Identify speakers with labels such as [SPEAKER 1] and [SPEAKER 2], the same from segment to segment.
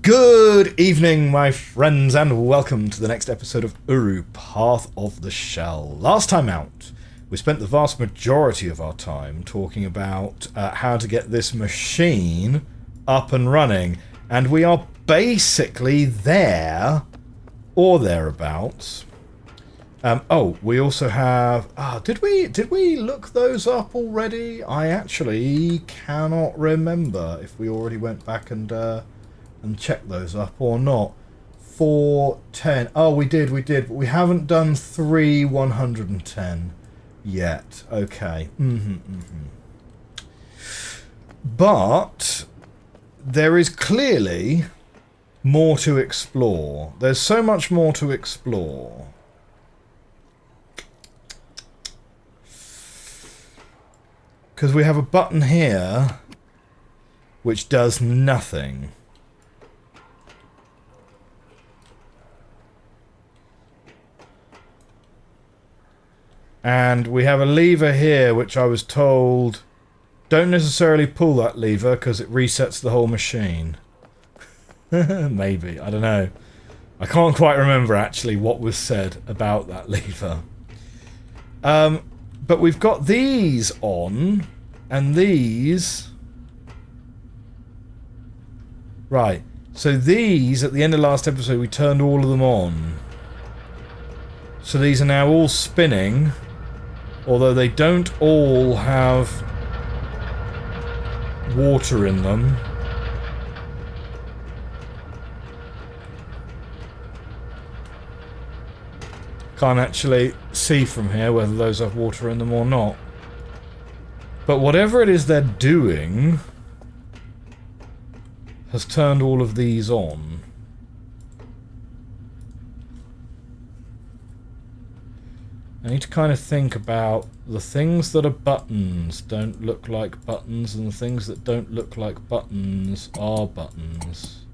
[SPEAKER 1] Good evening, my friends, and welcome to the next episode of URU, Path of the Shell. Last time out, we spent the vast majority of our time talking about how to get this machine up and running, and we are basically there, or thereabouts. We also have... did we look those up already? I actually cannot remember if we already went back and check those up or not. 410. Oh, we did, but we haven't done 110 yet. Okay. But there is clearly more to explore. There's so much more to explore. Because we have a button here which does nothing. And we have a lever here which I was told don't necessarily pull that lever because it resets the whole machine. Maybe, I don't know. I can't quite remember actually what was said about that lever. But we've got these on, and these... Right, so these, at the end of last episode, we turned all of them on. So these are now all spinning, although they don't all have water in them. Can't actually see from here whether those have water in them or not. But whatever it is they're doing has turned all of these on. I need to kind of think about the things that are buttons don't look like buttons, and the things that don't look like buttons are buttons.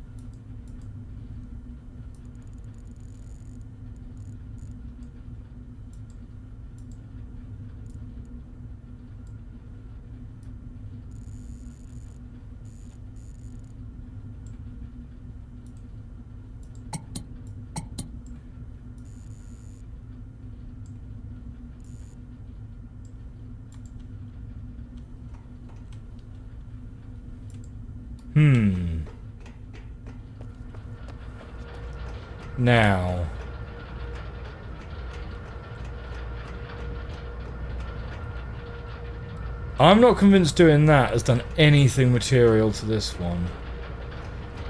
[SPEAKER 1] Now... I'm not convinced doing that has done anything material to this one.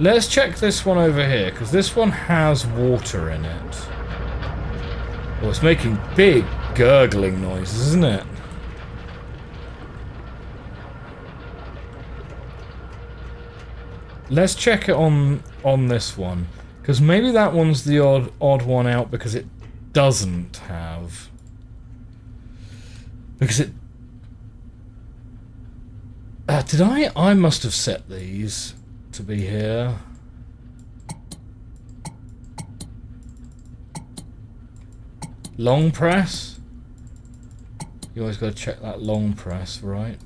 [SPEAKER 1] Let's check this one over here, because this one has water in it. Oh, it's making big gurgling noises, isn't it? Let's check it on this one, because maybe that one's the odd one out because it doesn't have... Because it... did I must have set these to be here. Long press? You always got to check that long press, right?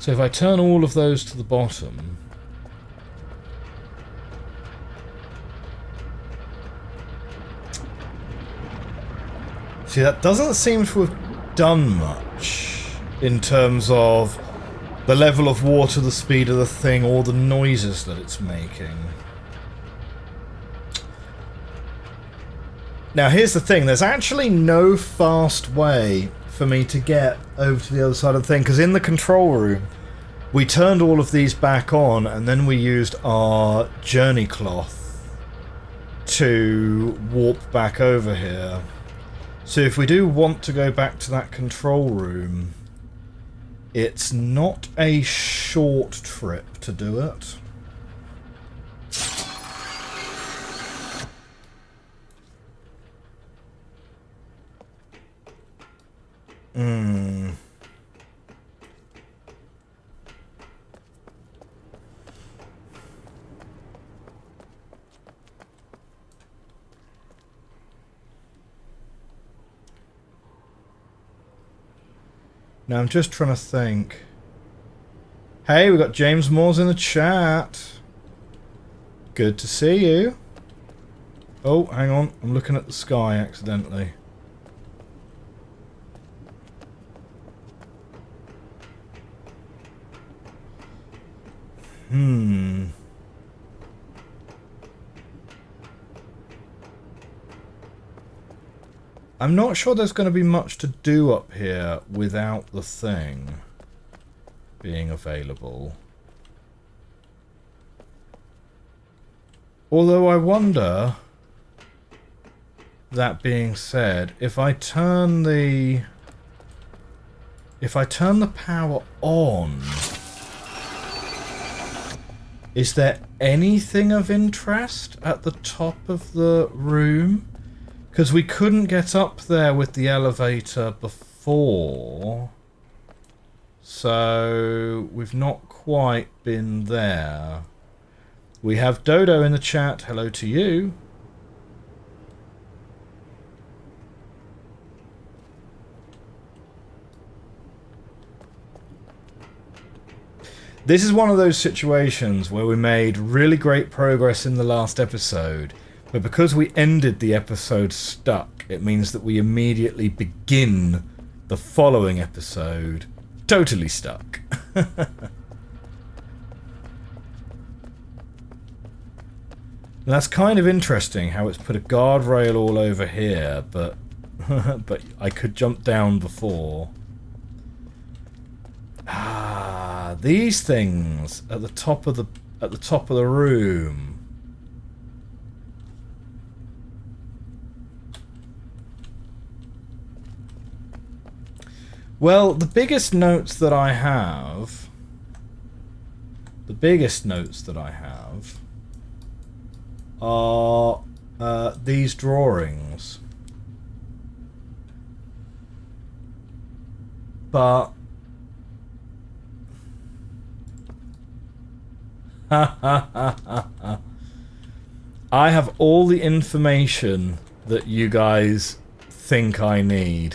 [SPEAKER 1] So if I turn all of those to the bottom... See, that doesn't seem to have done much in terms of the level of water, the speed of the thing, or the noises that it's making. Now here's the thing, there's actually no fast way for me to get over to the other side of the thing, because in the control room we turned all of these back on and then we used our journey cloth to warp back over here. So if we do want to go back to that control room, it's not a short trip to do it. Now I'm just trying to think. Hey, we got James Moores in the chat. Good to see you. Oh, hang on. I'm looking at the sky accidentally. I'm not sure there's going to be much to do up here without the thing being available. Although I wonder, that being said, if I turn the power on, is there anything of interest at the top of the room? Because we couldn't get up there with the elevator before. So we've not quite been there. We have Dodo in the chat. Hello to you. This is one of those situations where we made really great progress in the last episode, but because we ended the episode stuck, it means that we immediately begin the following episode totally stuck. That's kind of interesting how it's put a guardrail all over here, but but I could jump down before. Ah, these things at the top of the room. Well, the biggest notes that I have are these drawings. But I have all the information that you guys think I need.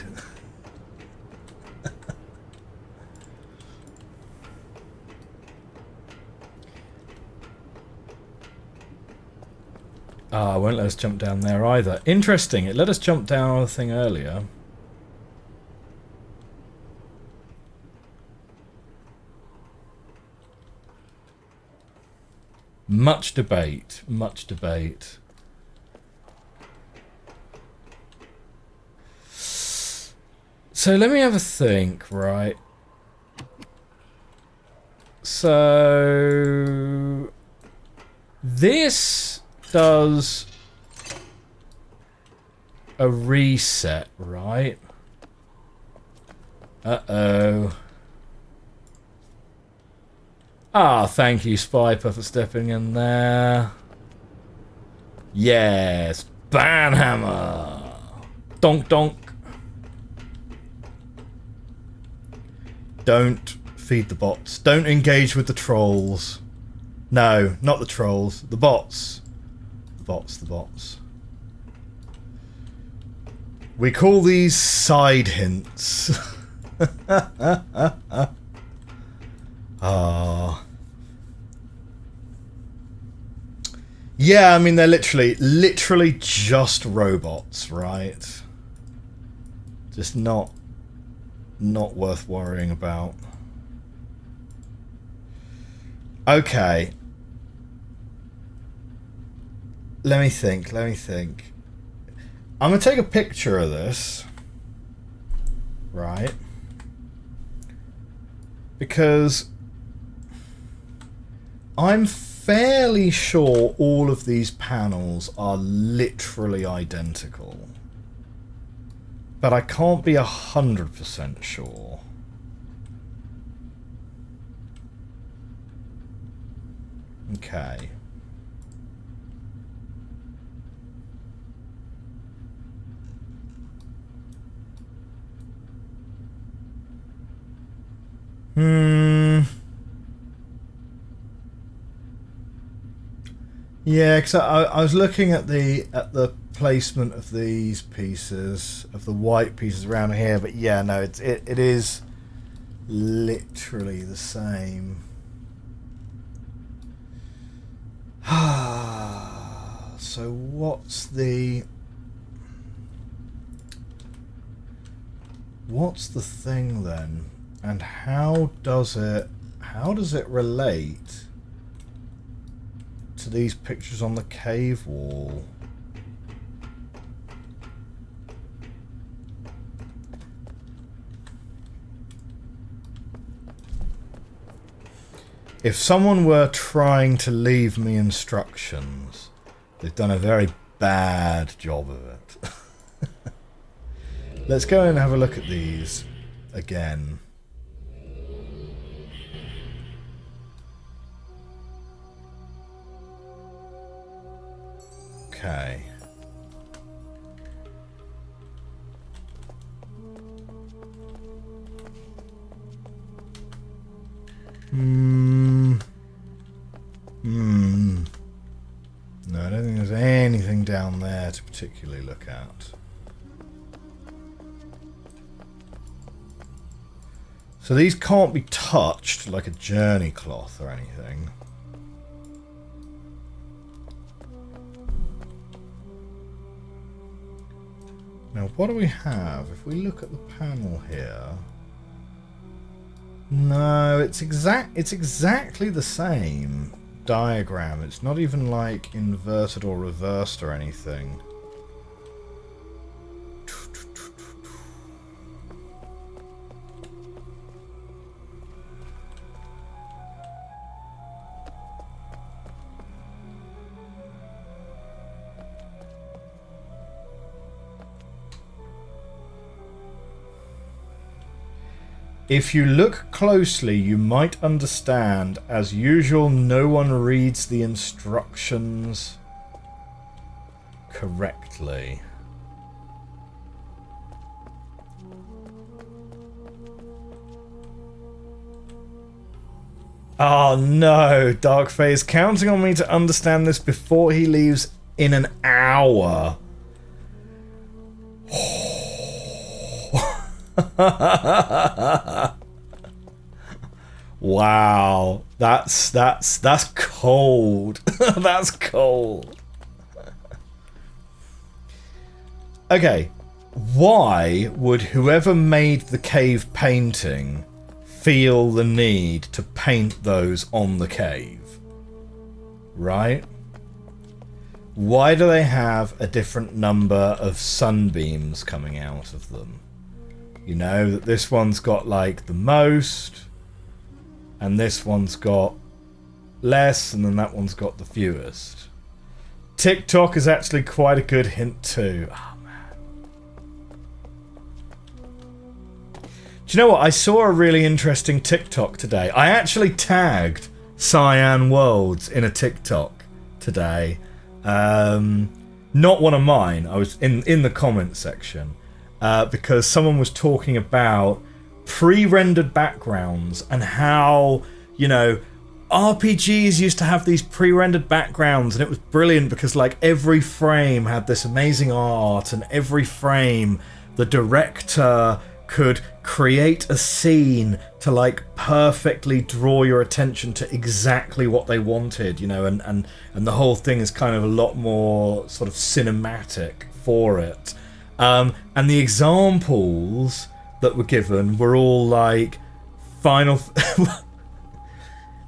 [SPEAKER 1] Ah, it won't let us jump down there either. Interesting, it let us jump down the thing earlier. Much debate, much debate. So let me have a think, right? So this does a reset, right? Uh-oh. Ah, thank you, Spiper, for stepping in there. Yes, Banhammer. Donk donk. Don't feed the bots. Don't engage with the trolls. No, not the trolls. The bots. The bots. We call these side hints. Ah. Yeah, I mean, they're literally just robots, right? Just not worth worrying about. Okay. Let me think. I'm going to take a picture of this. Right? Because I'm fairly sure all of these panels are literally identical. But I can't be 100% sure. Okay. Yeah, because I was looking at the placement of these pieces, of the white pieces around here, but yeah, no, it is literally the same. So what's the thing then? And how does it relate to these pictures on the cave wall? If someone were trying to leave me instructions, they've done a very bad job of it. Let's go and have a look at these again. Okay. No, I don't think there's anything down there to particularly look at. So these can't be touched like a journey cloth or anything. Now, what do we have? If we look at the panel here... No, it's exactly the same diagram. It's not even like inverted or reversed or anything. If you look closely, you might understand. As usual, no one reads the instructions correctly. Oh no, Darkface, counting on me to understand this before he leaves in an hour. Wow, that's cold. That's cold. Okay, why would whoever made the cave painting feel the need to paint those on the cave? Right? Why do they have a different number of sunbeams coming out of them? You know, that this one's got like the most, and this one's got less, and then that one's got the fewest. TikTok is actually quite a good hint too. Oh man. Do you know what? I saw a really interesting TikTok today. I actually tagged Cyan Worlds in a TikTok today. Not one of mine. I was in the comment section. Because someone was talking about pre-rendered backgrounds and how, you know, RPGs used to have these pre-rendered backgrounds, and it was brilliant because like every frame had this amazing art, and every frame the director could create a scene to like perfectly draw your attention to exactly what they wanted, you know, and the whole thing is kind of a lot more sort of cinematic for it. And the examples that were given were all like Final...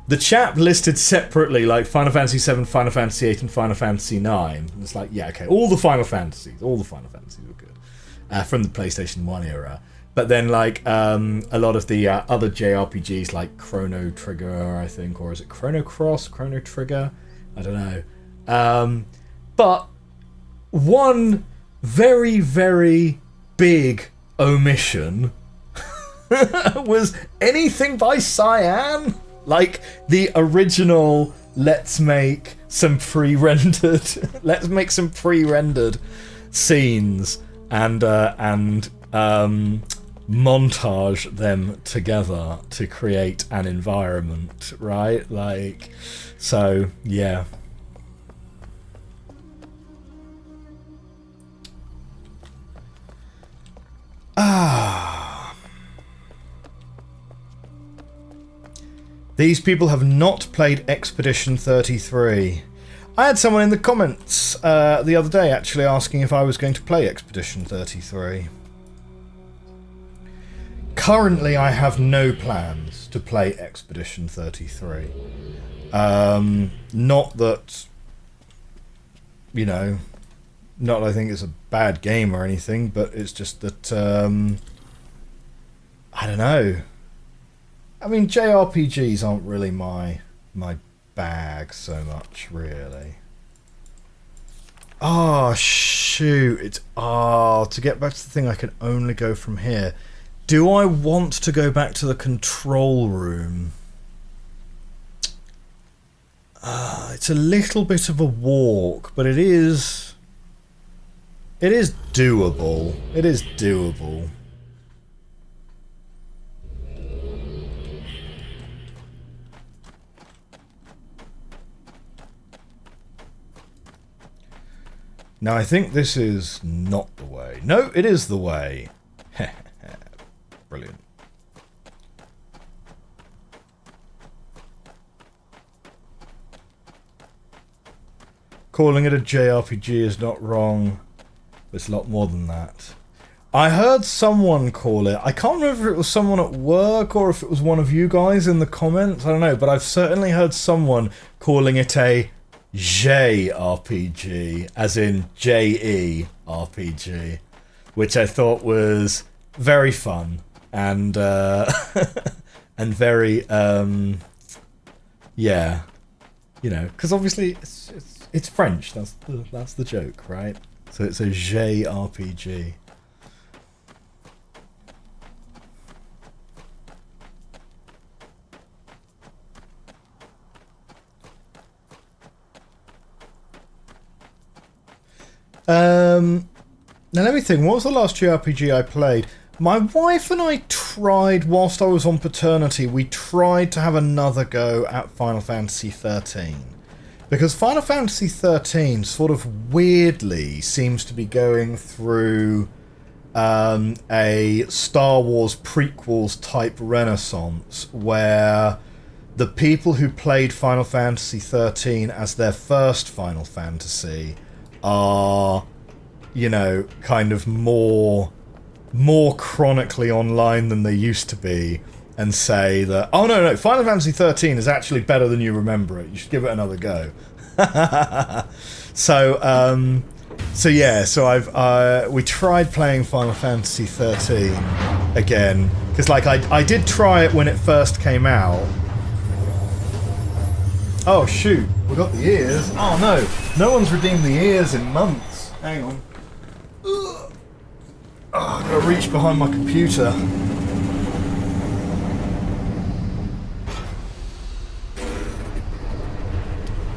[SPEAKER 1] The chap listed separately like Final Fantasy 7, Final Fantasy 8 and Final Fantasy 9. It's like, yeah, okay, all the Final Fantasies were good. From the PlayStation 1 era. But then like a lot of the other JRPGs like Chrono Trigger, I think, or is it Chrono Cross, Chrono Trigger? I don't know. But one very, very big omission was anything by Cyan. Like the original, let's make some pre-rendered scenes and montage them together to create an environment, right? Like, so yeah. These people have not played Expedition 33. I had someone in the comments the other day actually asking if I was going to play Expedition 33. Currently, I have no plans to play Expedition 33. Not that, you know, not that I think it's a bad game or anything, but it's just that, I don't know. I mean, JRPGs aren't really my bag so much, really. Oh, shoot. It's, to get back to the thing, I can only go from here. Do I want to go back to the control room? It's a little bit of a walk, but it is doable. It is doable. Now, I think this is not the way. No, it is the way. Brilliant. Calling it a JRPG is not wrong. It's a lot more than that. I heard someone call it... I can't remember if it was someone at work or if it was one of you guys in the comments. I don't know, but I've certainly heard someone calling it a JRPG, as in JE-RPG, which I thought was very fun and and very yeah, you know, because obviously it's French. That's the joke, right? So it's a JRPG. Now let me think, what was the last JRPG I played? My wife and I tried, whilst I was on paternity, we tried to have another go at Final Fantasy 13. Because Final Fantasy 13 sort of weirdly seems to be going through a Star Wars prequels type renaissance, where the people who played Final Fantasy 13 as their first Final Fantasy are, you know, kind of more chronically online than they used to be, and say that, oh no, Final Fantasy 13 is actually better than you remember it. You should give it another go. So we tried playing Final Fantasy 13 again, because like I did try it when it first came out. Oh shoot, we got the ears. Oh no one's redeemed the ears in months. Hang on. Oh, I've got to reach behind my computer.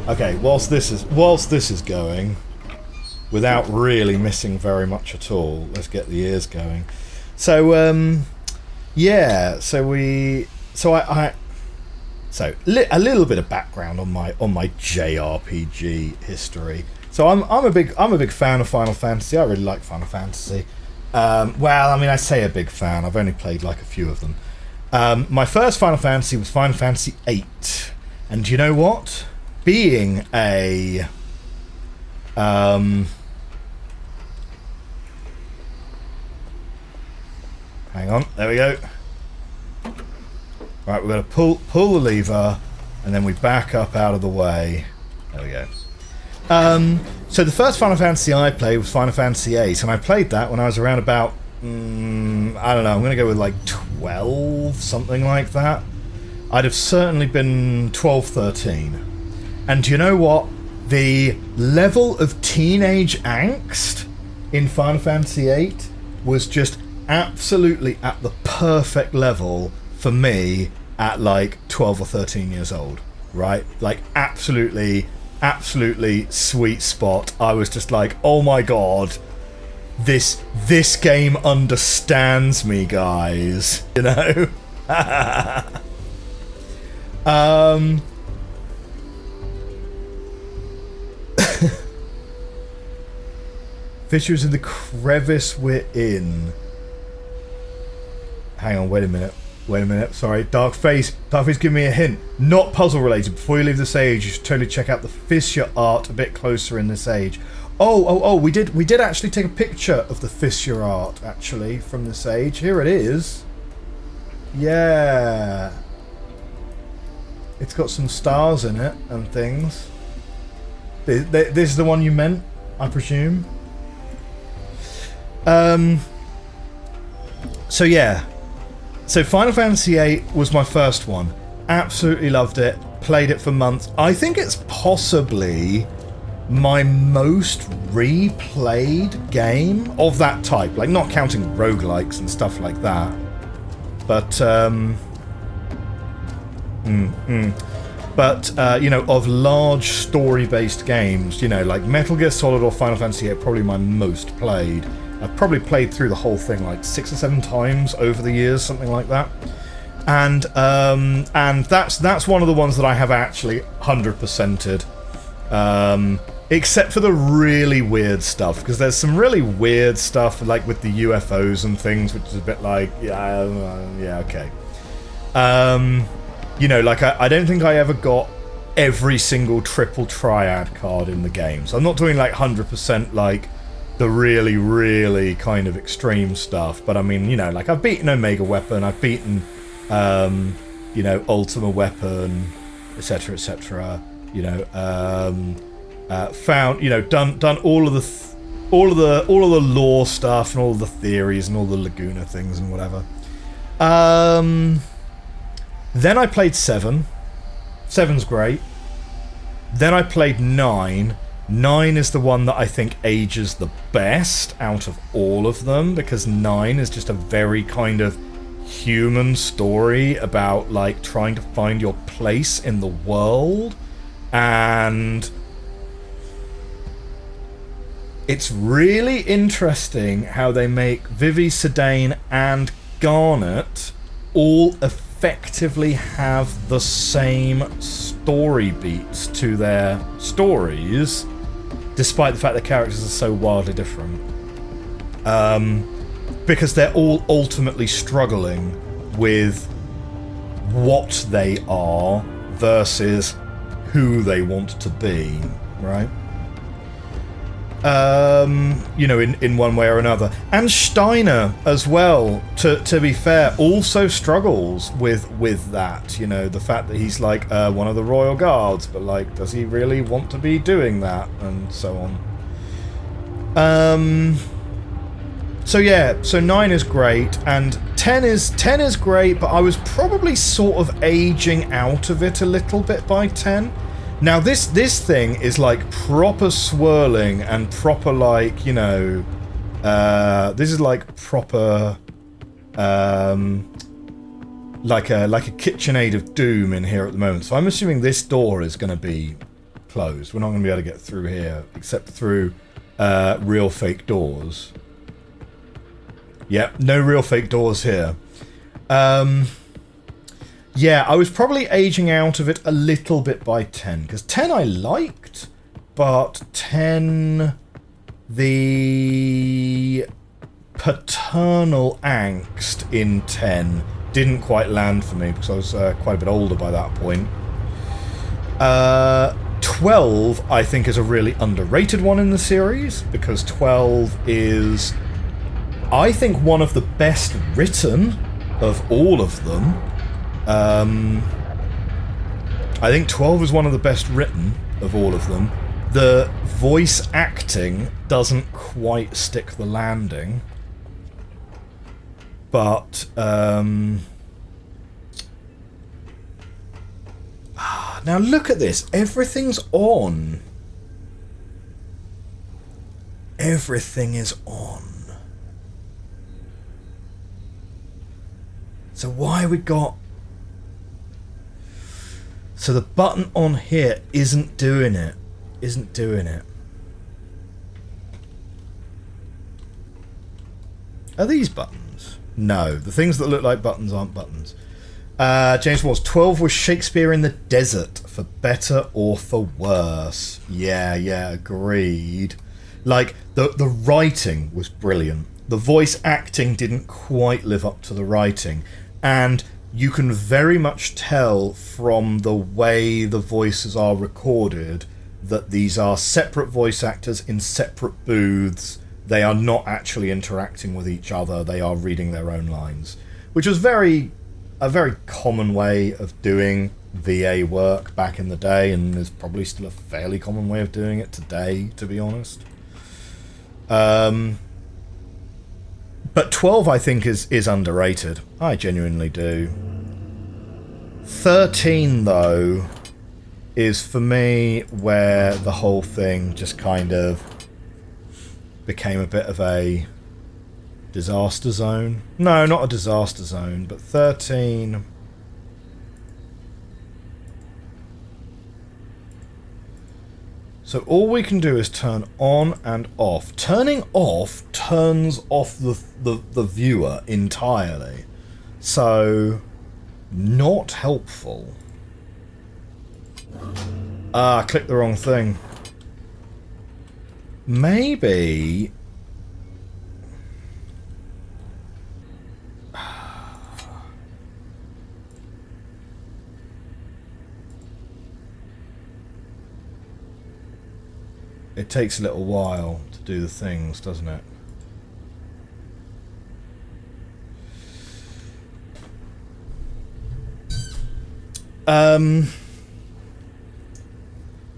[SPEAKER 1] Okay, whilst this is going, without really missing very much at all, let's get the ears going. So yeah, a little bit of background on my JRPG history. So I'm a big fan of Final Fantasy. I really like Final Fantasy. Well, I mean, I say a big fan. I've only played like a few of them. My first Final Fantasy was Final Fantasy VIII, and you know what? Being a hang on, there we go. Right, we're going to pull the lever, and then we back up out of the way. There we go. So the first Final Fantasy I played was Final Fantasy VIII, and I played that when I was around about, I don't know, I'm going to go with like 12, something like that. I'd have certainly been 12, 13. And you know what? The level of teenage angst in Final Fantasy VIII was just absolutely at the perfect level for me at like 12 or 13 years old, right? Like absolutely sweet spot. I was just like, oh my god, this game understands me, guys, you know? Fissures in the crevice we're in. Hang on, wait a minute. Wait a minute, sorry. Dark Face, give me a hint. Not puzzle related. Before you leave this age, you should totally check out the fissure art a bit closer in this age. Oh, we did actually take a picture of the fissure art, actually, from this age. Here it is. Yeah. It's got some stars in it and things. This is the one you meant, I presume? So yeah. So Final Fantasy VIII was my first one. Absolutely loved it. Played it for months. I think it's possibly my most replayed game of that type. Like, not counting roguelikes and stuff like that. But, you know, of large story-based games, you know, like Metal Gear Solid or Final Fantasy VIII, probably my most played. I've probably played through the whole thing like 6 or 7 times over the years, something like that. And that's one of the ones that I have actually 100%ed. Except for the really weird stuff, because there's some really weird stuff, like with the UFOs and things, which is a bit like, yeah, okay. You know, like, I don't think I ever got every single triple triad card in the game. So I'm not doing, like, 100%, like, the really, really kind of extreme stuff. But, I mean, you know, like, I've beaten Omega Weapon, I've beaten, you know, Ultima Weapon, etc., etc., you know, found, you know, done all of the lore stuff and all of the theories and all the Laguna things and whatever. Then I played 7. 7's great. Then I played 9. 9 is the one that I think ages the best out of all of them, because 9 is just a very kind of human story about, like, trying to find your place in the world. And it's really interesting how they make Vivi, Sedaine, and Garnet all effectively have the same story beats to their stories, despite the fact that characters are so wildly different. Because they're all ultimately struggling with what they are versus who they want to be, right? You know, in one way or another. And Steiner, as well, to be fair, also struggles with that, you know, the fact that he's like one of the Royal Guards, but like, does he really want to be doing that, and so on. So yeah, so 9 is great, and 10 is great, but I was probably sort of aging out of it a little bit by 10. Now this thing is like proper swirling and proper, like, you know, this is like proper like a KitchenAid of doom in here at the moment. So I'm assuming this door is going to be closed. We're not going to be able to get through here except through real fake doors. Yep, no real fake doors here. Yeah, I was probably aging out of it a little bit by 10, because 10 I liked, but 10, the paternal angst in 10 didn't quite land for me, because I was quite a bit older by that point. 12, I think, is a really underrated one in the series, because 12 is, I think, one of the best written of all of them. I think 12 is one of the best written of all of them. The voice acting doesn't quite stick the landing. But, now look at this. Everything's on. Everything is on. So why we got... So the button on here isn't doing it. Isn't doing it. Are these buttons? No. The things that look like buttons aren't buttons. James Walls, 12 was Shakespeare in the desert, for better or for worse. Yeah, agreed. Like, the writing was brilliant. The voice acting didn't quite live up to the writing. And you can very much tell from the way the voices are recorded that these are separate voice actors in separate booths. They are not actually interacting with each other. They are reading their own lines, which was a very common way of doing VA work back in the day, and is probably still a fairly common way of doing it today, to be honest. But 12, I think, is underrated. I genuinely do. 13, though, is for me where the whole thing just kind of became a bit of a disaster zone. No, not a disaster zone, but 13... So all we can do is turn on and off. Turning off turns off the viewer entirely. So, not helpful. I clicked the wrong thing. Maybe... It takes a little while to do the things, doesn't it?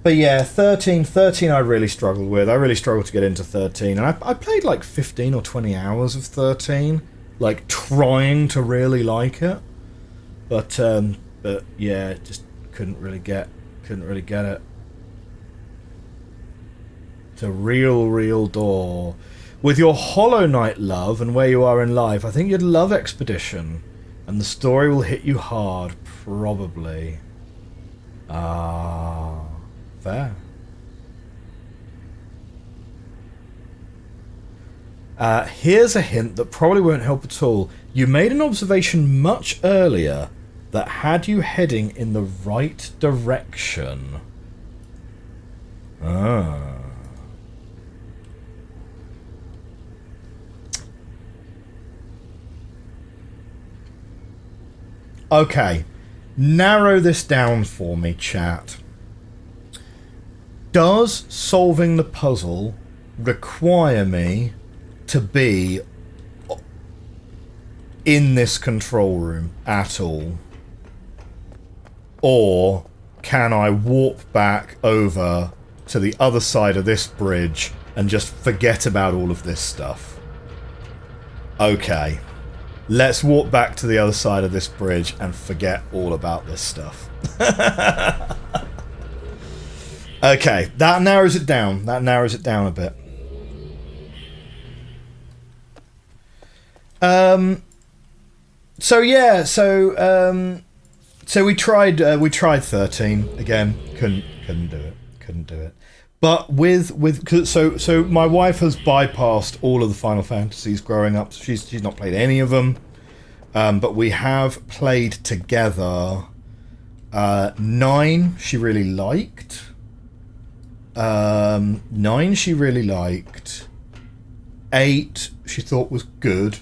[SPEAKER 1] But yeah, 13 I really struggled with. I really struggled to get into 13. And I played like 15 or 20 hours of 13. Like, trying to really like it. But yeah, just couldn't really get it. It's a real door. With your Hollow Knight love and where you are in life, I think you'd love Expedition. And the story will hit you hard, probably. Fair. Here's a hint that probably won't help at all. You made an observation much earlier that had you heading in the right direction. Okay, narrow this down for me, chat. Does solving the puzzle require me to be in this control room at all? Or can I warp back over to the other side of this bridge and just forget about all of this stuff? Okay. Let's walk back to the other side of this bridge and forget all about this stuff. Okay, that narrows it down. That narrows it down a bit. So yeah, so we tried 13 again. Couldn't do it. But so my wife has bypassed all of the Final Fantasies growing up. She's not played any of them, but we have played together. 9 she really liked. 9 she really liked. 8 she thought was good.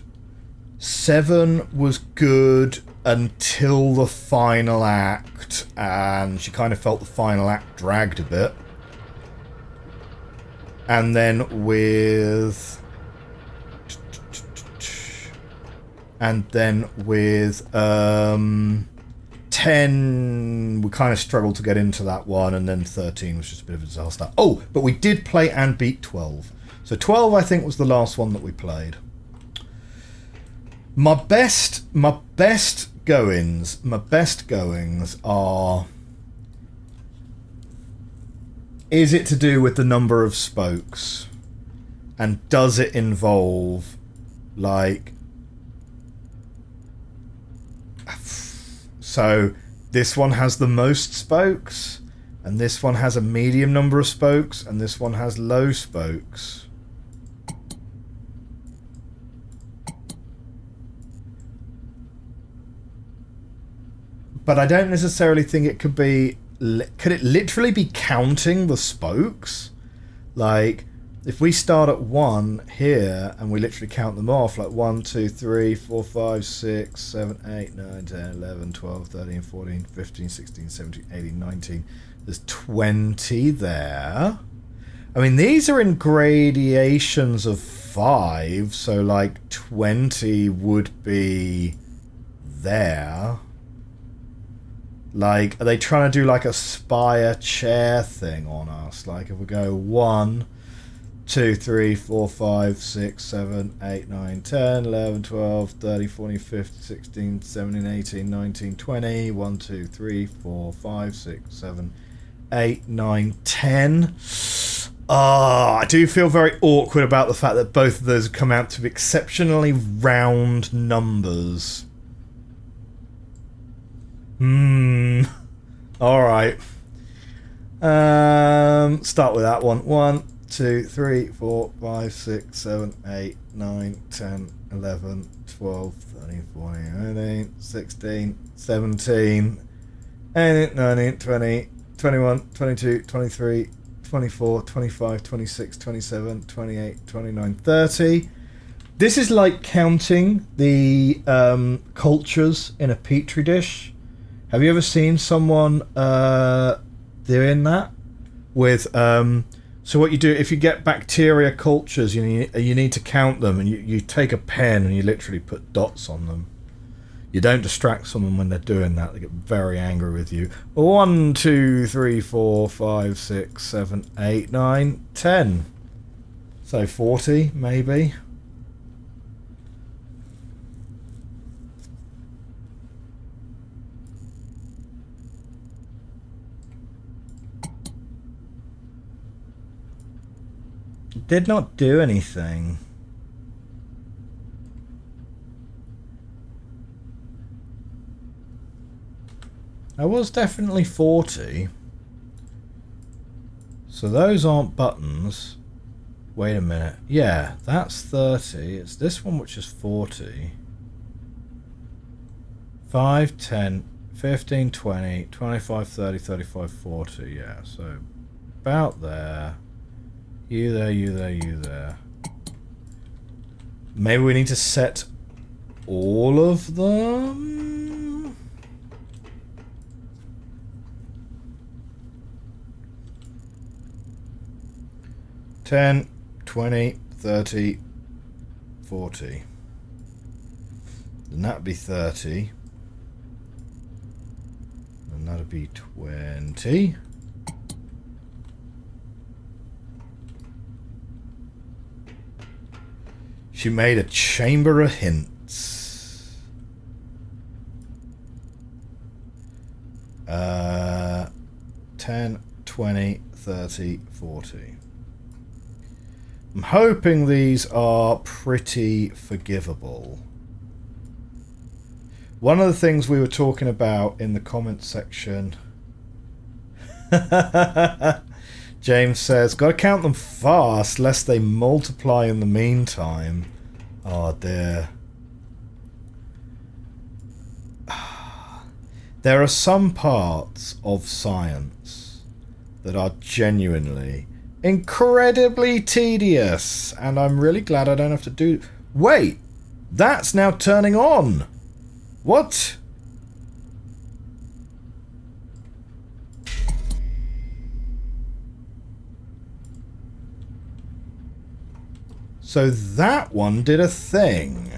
[SPEAKER 1] 7 was good until the final act, and she kind of felt the final act dragged a bit. And then with 10 we kind of struggled to get into that one, and then 13 was just a bit of a disaster. Oh, but we did play and beat 12. So 12 I think was the last one that we played. My best goings are... Is it to do with the number of spokes? And does it involve, like... So, this one has the most spokes, and this one has a medium number of spokes, and this one has low spokes. But I don't necessarily think it could be... Could it literally be counting the spokes? Like, If we start at 1 here and we literally count them off, like 1, 2, 3, 4, 5, 6, 7, 8, 9, 10, 11, 12, 13, 14, 15, 16, 17, 18, 19. There's 20 there. I mean, these are in gradations of 5, so like 20 would be there. Like, are they trying to do like a spire chair thing on us? Like, if we go 1, 2, 3, 4, 5, 6, 7, 8, 9, 10, 11, 12, 13, 14, 15, 16, 17, 18, 19, 20. 1, 2, 3, 4, 5, 6, 7, 8, 9, 10. I do feel very awkward about the fact that both of those come out to be exceptionally round numbers. Alright. Start with that one. 1, 2, 3, 4, 5, 6, 7, 8, 9, 10, 11, 12, 13, 14, 15, 16, 17, 18, 19, 20, 21, 22, 23, 24, 25, 26, 27, 28, 29, 30. This is like counting the cultures in a petri dish. Have you ever seen someone doing that? With so what you do, if you get bacteria cultures, you need to count them, and you take a pen and you literally put dots on them. You don't distract someone when they're doing that. They get very angry with you. 1, 2, 3, 4, 5, 6, 7, 8, 9, 10. So 40, maybe. Did not do anything. I was definitely 40. So those aren't buttons. Wait a minute. Yeah, that's 30. It's this one which is 40. 5, 10, 15, 20, 25, 30, 35, 40. Yeah, so about there. You there, you there, you there. Maybe we need to set all of them? 10, 20, 30, 40. Then that'd be 30. And that'd be 20. She made a chamber of hints. 10, 20, 30, 40. I'm hoping these are pretty forgivable. One of the things we were talking about in the comments section... James says, gotta count them fast, lest they multiply in the meantime. Oh dear. There are some parts of science that are genuinely incredibly tedious, and I'm really glad I don't have to do... Wait! That's now turning on! What? So that one did a thing.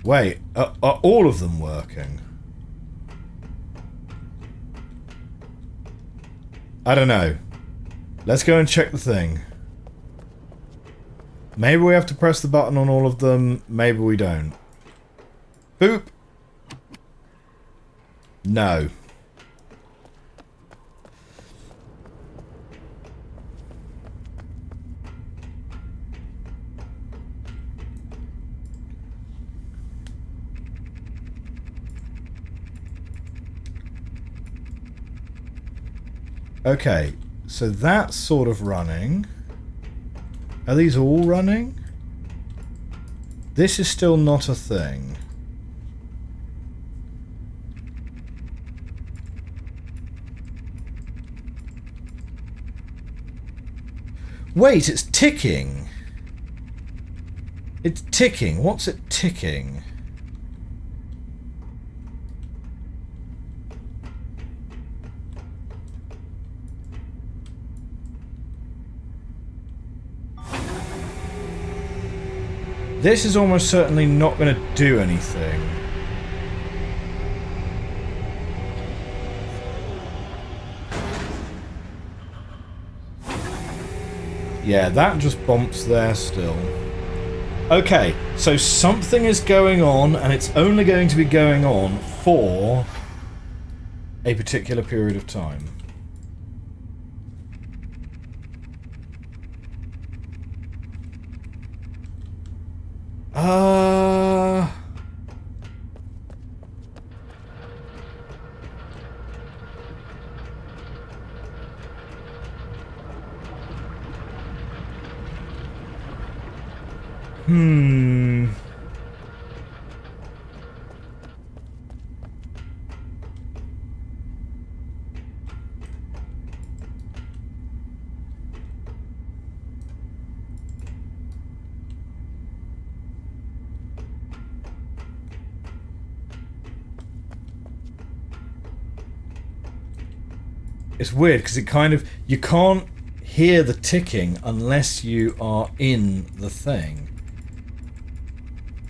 [SPEAKER 1] Wait, are all of them working? I don't know. Let's go and check the thing. Maybe we have to press the button on all of them, maybe we don't. Boop! No. Okay, so that's sort of running. Are these all running? This is still not a thing. Wait, it's ticking. It's ticking. What's it ticking? This is almost certainly not going to do anything. Yeah, that just bumps there still. Okay, so something is going on, and it's only going to be going on for a particular period of time. It's weird because it kind of, you can't hear the ticking unless you are in the thing.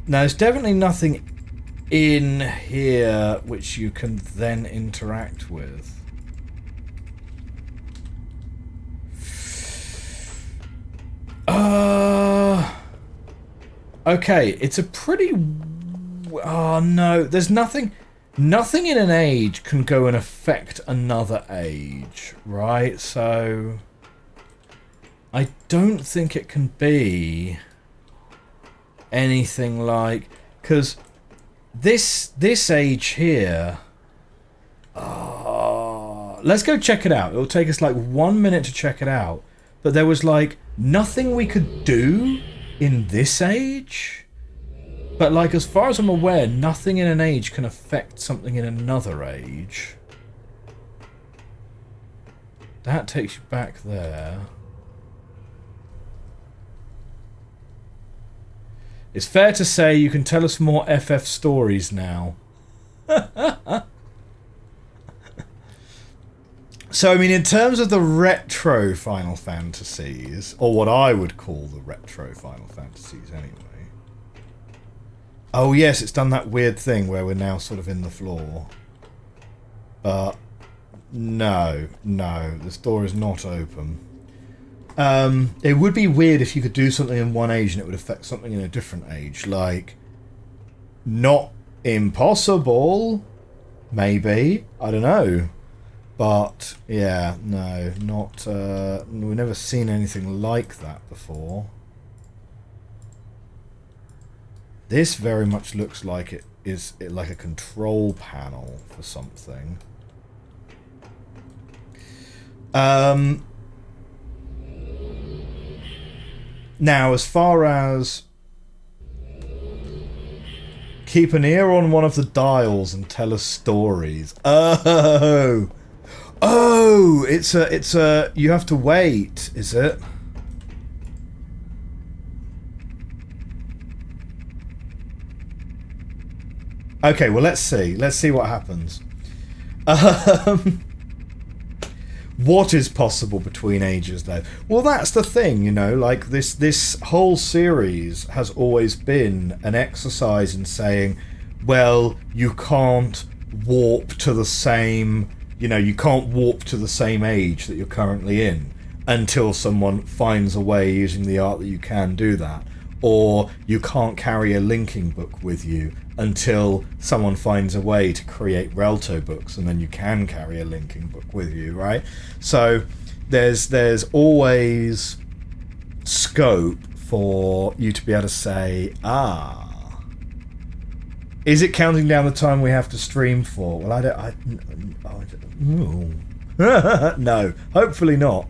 [SPEAKER 1] Now, there's definitely nothing in here which you can then interact with. Okay, it's a pretty... Oh, no, there's nothing... Nothing in an age can go and affect another age, right? So... I don't think it can be anything like... Because this age here... let's go check it out. It'll take us like 1 minute to check it out. But there was like nothing we could do in this age. But like as far as I'm aware, nothing in an age can affect something in another age. That takes you back there. It's fair to say you can tell us more FF stories now. So, I mean, in terms of the retro Final Fantasies, or what I would call the retro Final Fantasies anyway. Oh, yes, it's done that weird thing where we're now sort of in the floor. But, no, this door is not open. It would be weird if you could do something in one age and it would affect something in a different age. Like, not impossible, maybe, I don't know. But, yeah, no, not, we've never seen anything like that before. This very much looks like it is like a control panel for something. Now, as far as keep an ear on one of the dials and tell us stories. Oh, it's a, you have to wait, is it? Okay, well, let's see what happens. What is possible between ages, though? Well, that's the thing, you know, like this whole series has always been an exercise in saying, well, you can't warp to the same, you know, you can't warp to the same age that you're currently in until someone finds a way using the art that you can do that. Or you can't carry a linking book with you until someone finds a way to create Relto books, and then you can carry a linking book with you, right? So there's always scope for you to be able to say, is it counting down the time we have to stream for? Well, no, hopefully not.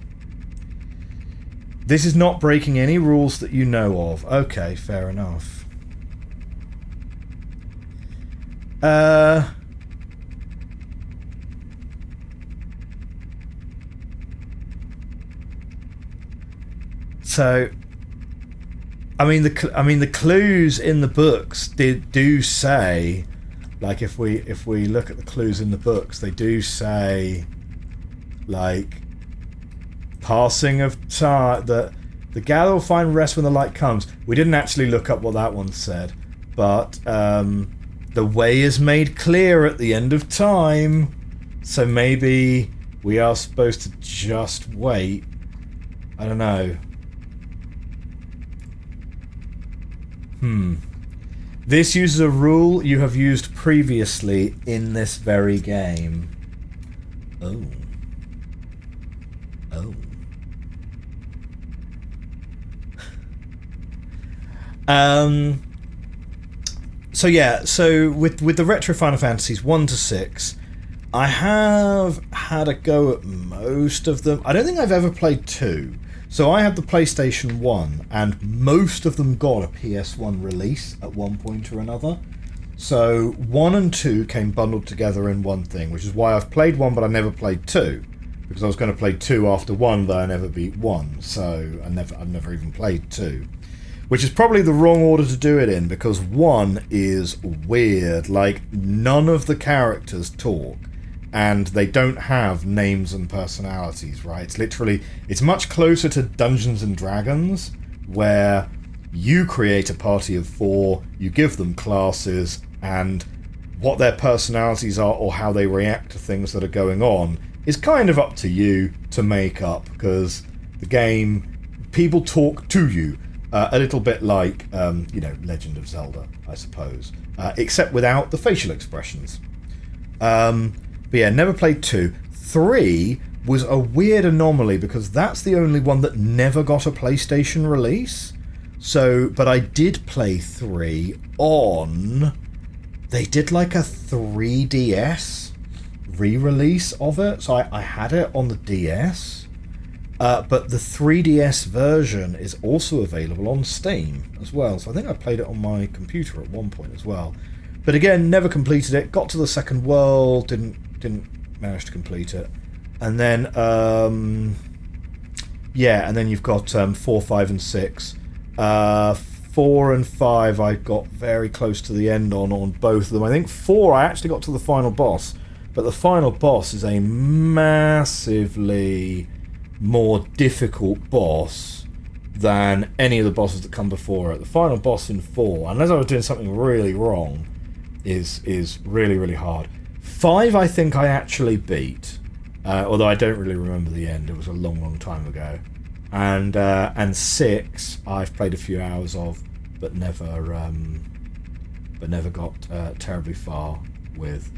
[SPEAKER 1] This is not breaking any rules that you know of. Okay, fair enough. So, I mean the clues in the books do say, like if we look at the clues in the books, they do say, like, passing of time, that the gather will find rest when the light comes. We didn't actually look up what that one said, but the way is made clear at the end of time. So maybe we are supposed to just wait. I don't know. This uses a rule you have used previously in this very game. Oh. So yeah, so with the retro Final Fantasies 1 to 6, I have had a go at most of them. I don't think I've ever played 2. So I had the PlayStation 1, and most of them got a PS1 release at one point or another. So 1 and 2 came bundled together in one thing, which is why I've played 1 but I never played 2. Because I was going to play 2 after 1, though I never beat 1, so I've never even played 2. Which is probably the wrong order to do it in, because 1 is weird. Like, none of the characters talk, and they don't have names and personalities, right? It's literally, it's much closer to Dungeons and Dragons, where you create a party of 4, you give them classes, and what their personalities are or how they react to things that are going on is kind of up to you to make up, because the game, people talk to you. A little bit like, Legend of Zelda, I suppose. Except without the facial expressions. But yeah, never played 2. 3 was a weird anomaly, because that's the only one that never got a PlayStation release. So, but I did play 3 on... They did like a 3DS re-release of it. So I had it on the DS. But the 3DS version is also available on Steam as well. So I think I played it on my computer at one point as well. But again, never completed it. Got to the second world, didn't manage to complete it. And then, and then you've got 4, 5, and 6. 4 and 5 I got very close to the end on both of them. I think 4 I actually got to the final boss. But the final boss is a massively more difficult boss than any of the bosses that come before it. The final boss in 4, unless I was doing something really wrong, is really, really hard. 5 I think I actually beat, although I don't really remember the end. It was a long, long time ago. And 6 I've played a few hours of, but never got terribly far with.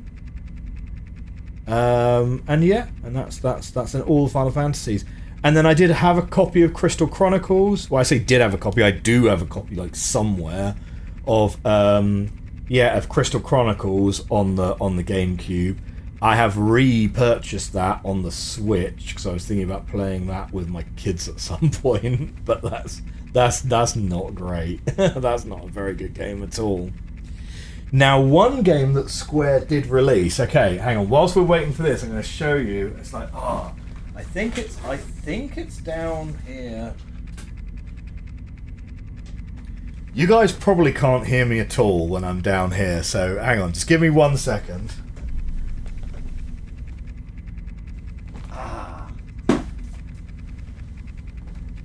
[SPEAKER 1] And that's in all the Final Fantasies. And then I did have a copy of Crystal Chronicles. Well, I say did have a copy. I do have a copy, like, somewhere of Crystal Chronicles on the GameCube. I have repurchased that on the Switch because I was thinking about playing that with my kids at some point. But that's not great. That's not a very good game at all. Now, one game that Square did release. Okay, hang on. Whilst we're waiting for this, I'm going to show you. It's like, I think it's down here. You guys probably can't hear me at all when I'm down here, so hang on. Just give me 1 second.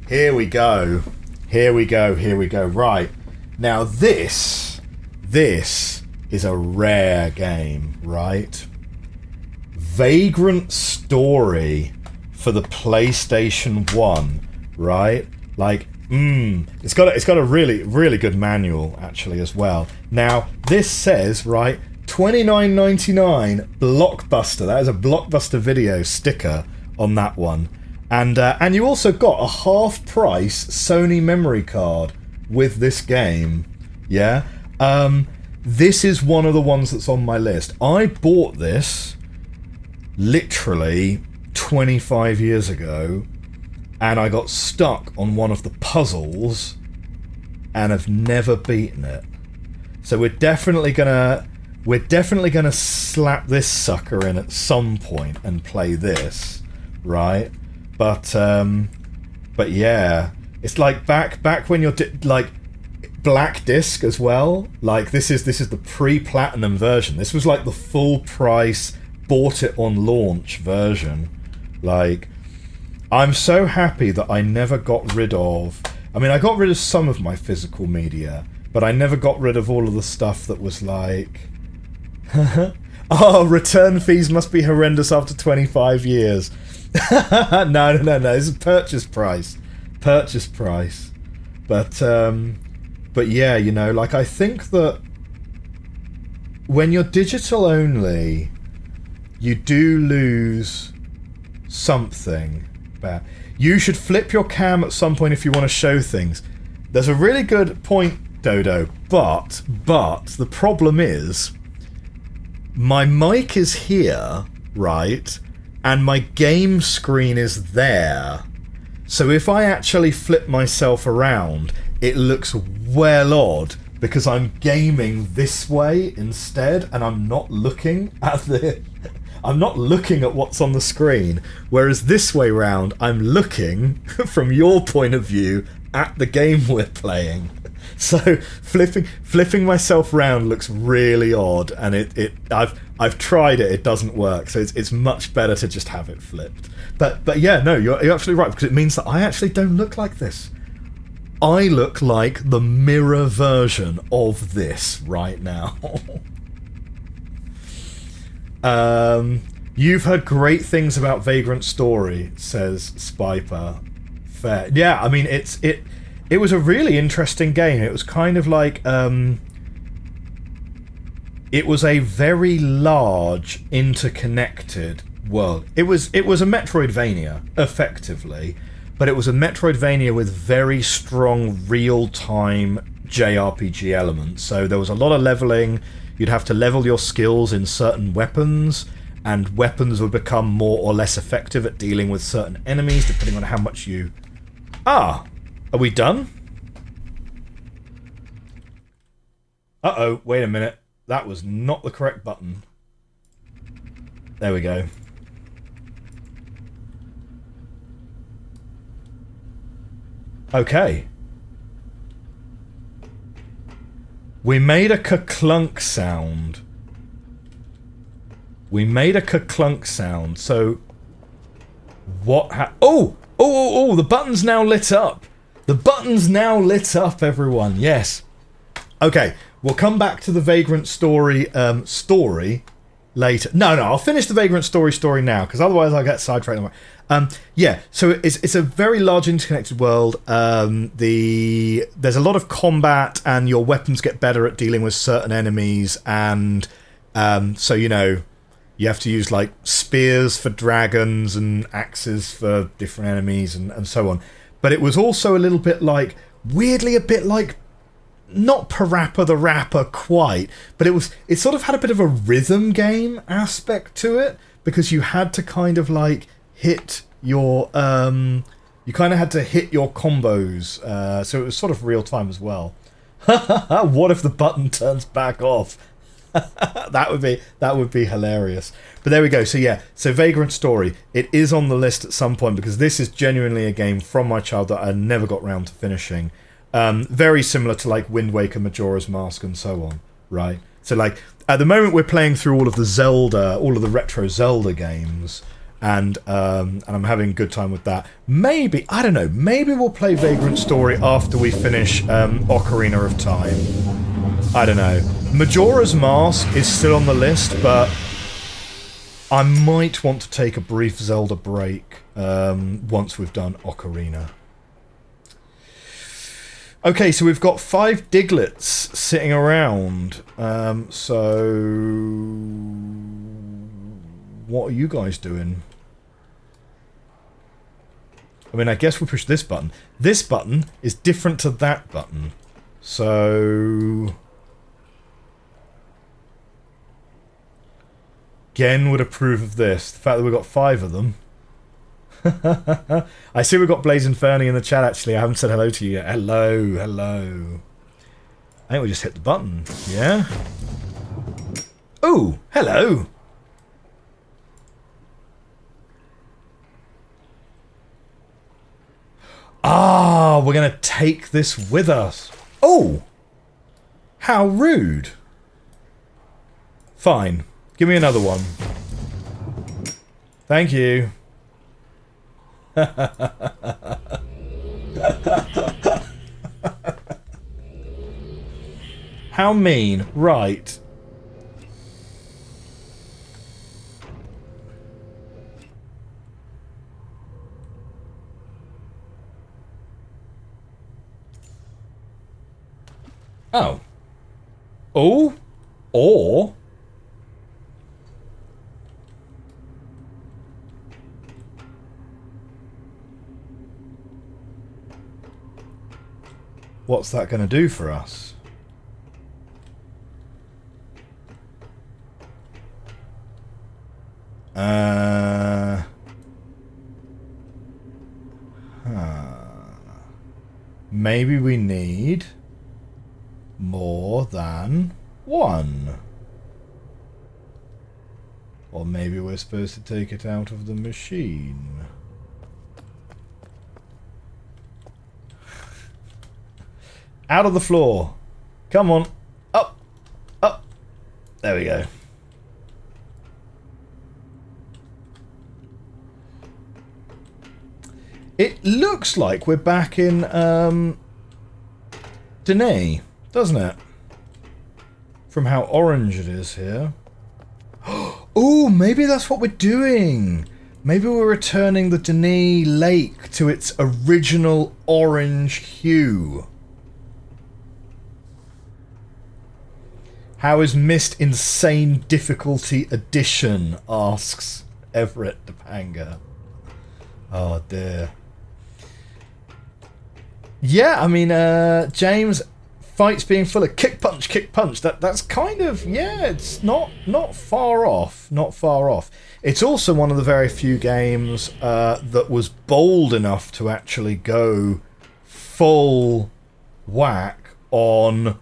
[SPEAKER 1] Here we go. Right. Now this is a rare game, right? Vagrant Story for the PlayStation 1, right? Like, it's got a really, really good manual actually as well. Now, this says, right, $29.99 Blockbuster. That is a Blockbuster Video sticker on that one. And you also got a half-price Sony memory card with this game. Yeah? This is one of the ones that's on my list. I bought this literally 25 years ago, and I got stuck on one of the puzzles and have never beaten it. So we're definitely gonna slap this sucker in at some point and play this, right? But yeah, It's like back when you're like black disc as well. Like this is the pre-platinum version. This was like the full price, bought it on launch version. Like, I'm so happy that I never got rid of. I mean, I got rid of some of my physical media, but I never got rid of all of the stuff that was like, oh, return fees must be horrendous after 25 years. No. This is purchase price. But yeah, you know, like, I think that when you're digital only, you do lose something. Bad. You should flip your cam at some point if you want to show things. There's a really good point, Dodo, but the problem is my mic is here, right, and my game screen is there. So if I actually flip myself around, it looks well odd because I'm gaming this way instead, and I'm not looking at what's on the screen. Whereas this way round, I'm looking from your point of view at the game we're playing. So flipping myself round looks really odd, and I've tried it. It doesn't work. So it's much better to just have it flipped. But yeah, no, you're absolutely right, because it means that I actually don't look like this. I look like the mirror version of this right now. You've heard great things about Vagrant Story, says Spiper. Fair. Yeah, I mean, it was a really interesting game. It was kind of like, it was a very large, interconnected world. It was a Metroidvania, effectively, but it was a Metroidvania with very strong real-time JRPG elements. So there was a lot of leveling. You'd have to level your skills in certain weapons, and weapons would become more or less effective at dealing with certain enemies, depending on how much you... Ah! Are we done? Uh-oh, wait a minute. That was not the correct button. There we go. Okay. We made a ka-clunk sound. So what Oh, the button's now lit up. The button's now lit up, everyone. Yes. Okay, we'll come back to the Vagrant Story story later. No, I'll finish the Vagrant Story now, because otherwise I'll get sidetracked. Yeah, so it's a very large interconnected world. There's a lot of combat, and your weapons get better at dealing with certain enemies, and so, you know, you have to use like spears for dragons and axes for different enemies and so on. But it was also a little bit like, weirdly a bit like, not Parappa the Rapper quite, but it sort of had a bit of a rhythm game aspect to it, because you had to kind of like hit your you kind of had to hit your combos, so it was sort of real time as well. What if the button turns back off? that would be hilarious. But there we go. So yeah, so Vagrant Story, it is on the list at some point, because this is genuinely a game from my childhood that I never got round to finishing. Very similar to like Wind Waker, Majora's Mask, and so on, right? So like at the moment we're playing through all of the retro Zelda games, and I'm having a good time with that. Maybe, I don't know, maybe we'll play Vagrant Story after we finish Ocarina of Time. I don't know. Majora's Mask is still on the list, but I might want to take a brief Zelda break once we've done Ocarina. Okay, so we've got 5 Digletts sitting around. So what are you guys doing? I mean, I guess we push this button. This button is different to that button. So Gen would approve of this. The fact that we've got 5 of them. I see we've got Blazing Fernie in the chat, actually. I haven't said hello to you yet. Hello. I think we just hit the button. Yeah? Oh, hello. Ah, we're going to take this with us. Oh! How rude. Fine. Give me another one. Thank you. How mean. Right. Oh. Oh? Or... what's that going to do for us? Maybe we need more than one. Or maybe we're supposed to take it out of the machine. Out of the floor. Come on. Up. Up. There we go. It looks like we're back in Dene, doesn't it? From how orange it is here. Oh, maybe that's what we're doing. Maybe we're returning the Dene Lake to its original orange hue. How is Myst Insane Difficulty Edition? Asks Everett Topanga. Oh dear. Yeah, I mean, James, fights being full of kick punch. That's kind of, yeah, it's not far off. Not far off. It's also one of the very few games that was bold enough to actually go full whack on,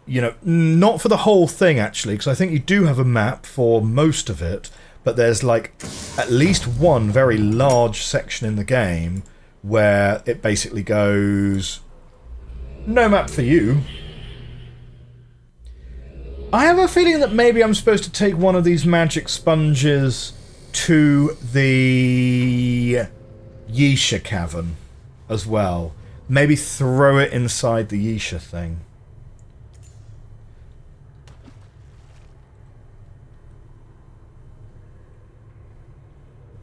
[SPEAKER 1] you know, not for the whole thing actually, because I think you do have a map for most of it, but there's like at least one very large section in the game where it basically goes, no map for you. I have a feeling that maybe I'm supposed to take one of these magic sponges to the Yeesha cavern as well. Maybe throw it inside the Yeesha thing.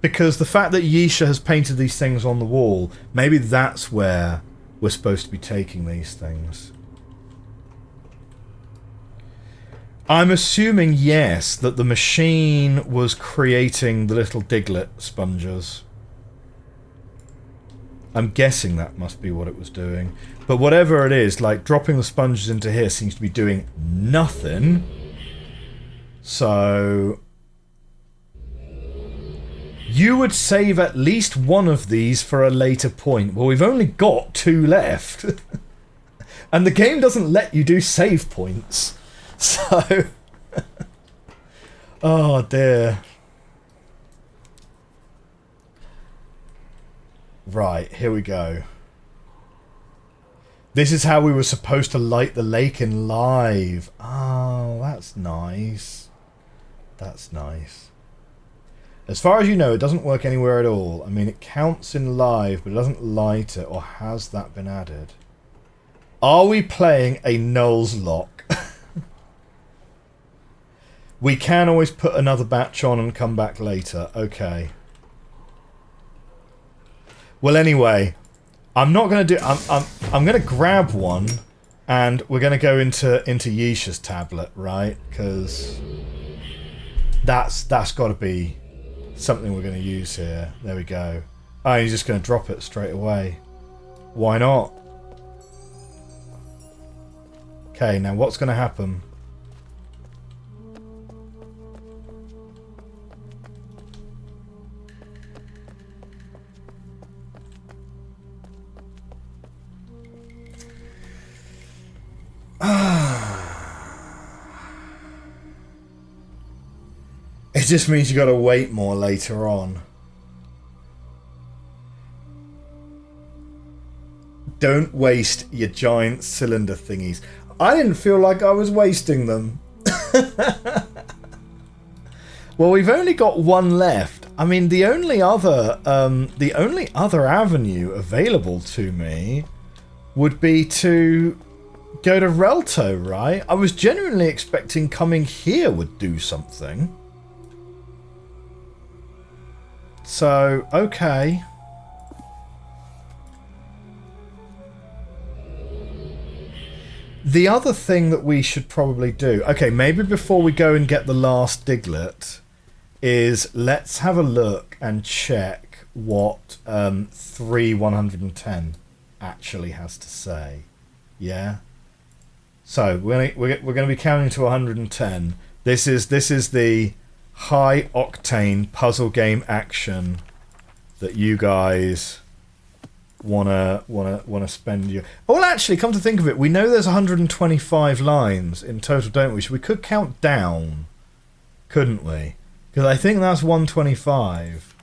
[SPEAKER 1] Because the fact that Yeesha has painted these things on the wall, maybe that's where we're supposed to be taking these things. I'm assuming, yes, that the machine was creating the little Diglett sponges. I'm guessing that must be what it was doing. But whatever it is, like, dropping the sponges into here seems to be doing nothing. So... you would save at least one of these for a later point. Well, we've only got 2 left. And the game doesn't let you do save points. So... oh dear. Right, here we go. This is how we were supposed to light the lake in live. Oh, that's nice. That's nice. As far as you know, it doesn't work anywhere at all. I mean, it counts in live, but it doesn't light it. Or has that been added? Are we playing a Null's Lock? We can always put another batch on and come back later. Okay. Well, anyway, I'm not going to do... I'm going to grab one, and we're going to go into Yeesha's tablet, right? Because that's got to be something we're going to use here. There we go. Oh, he's just going to drop it straight away. Why not? Okay, now what's going to happen? It just means you got to wait more later on. don't waste your giant cylinder thingies. I didn't feel like I was wasting them. Well, we've only got one left. I mean, the only other avenue available to me would be to go to Relto, right? I was genuinely expecting coming here would do something. So, okay. The other thing that we should probably do... Okay, maybe before we go and get the last Diglett, is let's have a look and check what 3:110 actually has to say. Yeah? So, we're going to be counting to 110. This is the high octane puzzle game action that you guys wanna spend your... Well, actually, come to think of it, we know there's 125 lines in total, don't we? So we could count down, couldn't we? Because I think that's 125.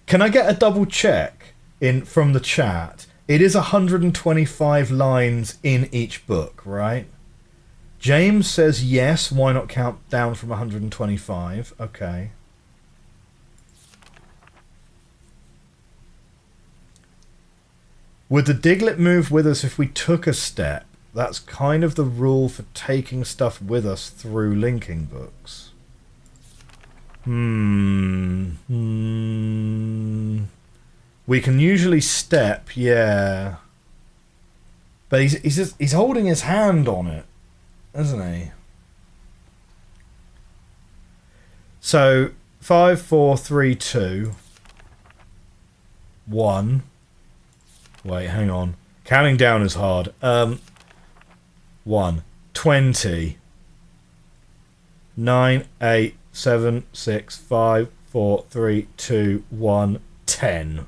[SPEAKER 1] Can I get a double check from the chat? It is 125 lines in each book, right? James says yes, why not count down from 125? Okay. Would the Diglett move with us if we took a step? That's kind of the rule for taking stuff with us through linking books. We can usually step, yeah. But he's holding his hand on it, isn't he? So 5, 4, 3, 2, 1. Wait, hang on. Counting down is hard. 1, 20, 9, 8, 7, 6, 5, 4, 3, 2, 1, 10.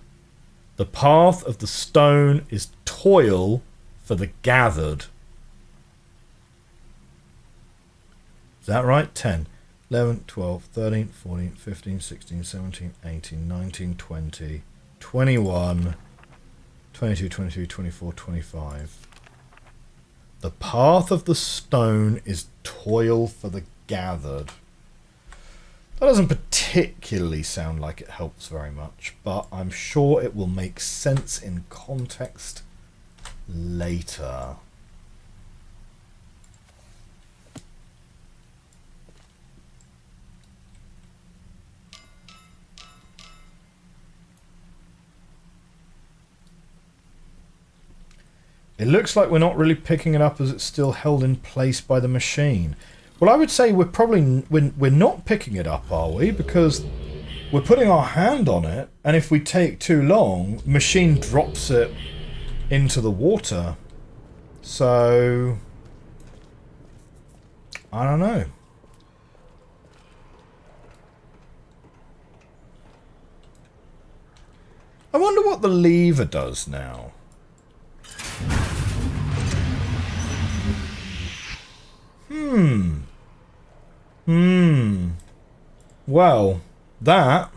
[SPEAKER 1] The path of the stone is toil for the gathered. Is that right? 10, 11, 12, 13, 14, 15, 16, 17, 18, 19, 20, 21, 22, 23, 24, 25. The path of the stone is toil for the gathered. That doesn't particularly sound like it helps very much, but I'm sure it will make sense in context later. It looks like we're not really picking it up as it's still held in place by the machine. Well, I would say we're not picking it up, are we? Because we're putting our hand on it, and if we take too long, machine drops it into the water. So I don't know. I wonder what the lever does now. Well, that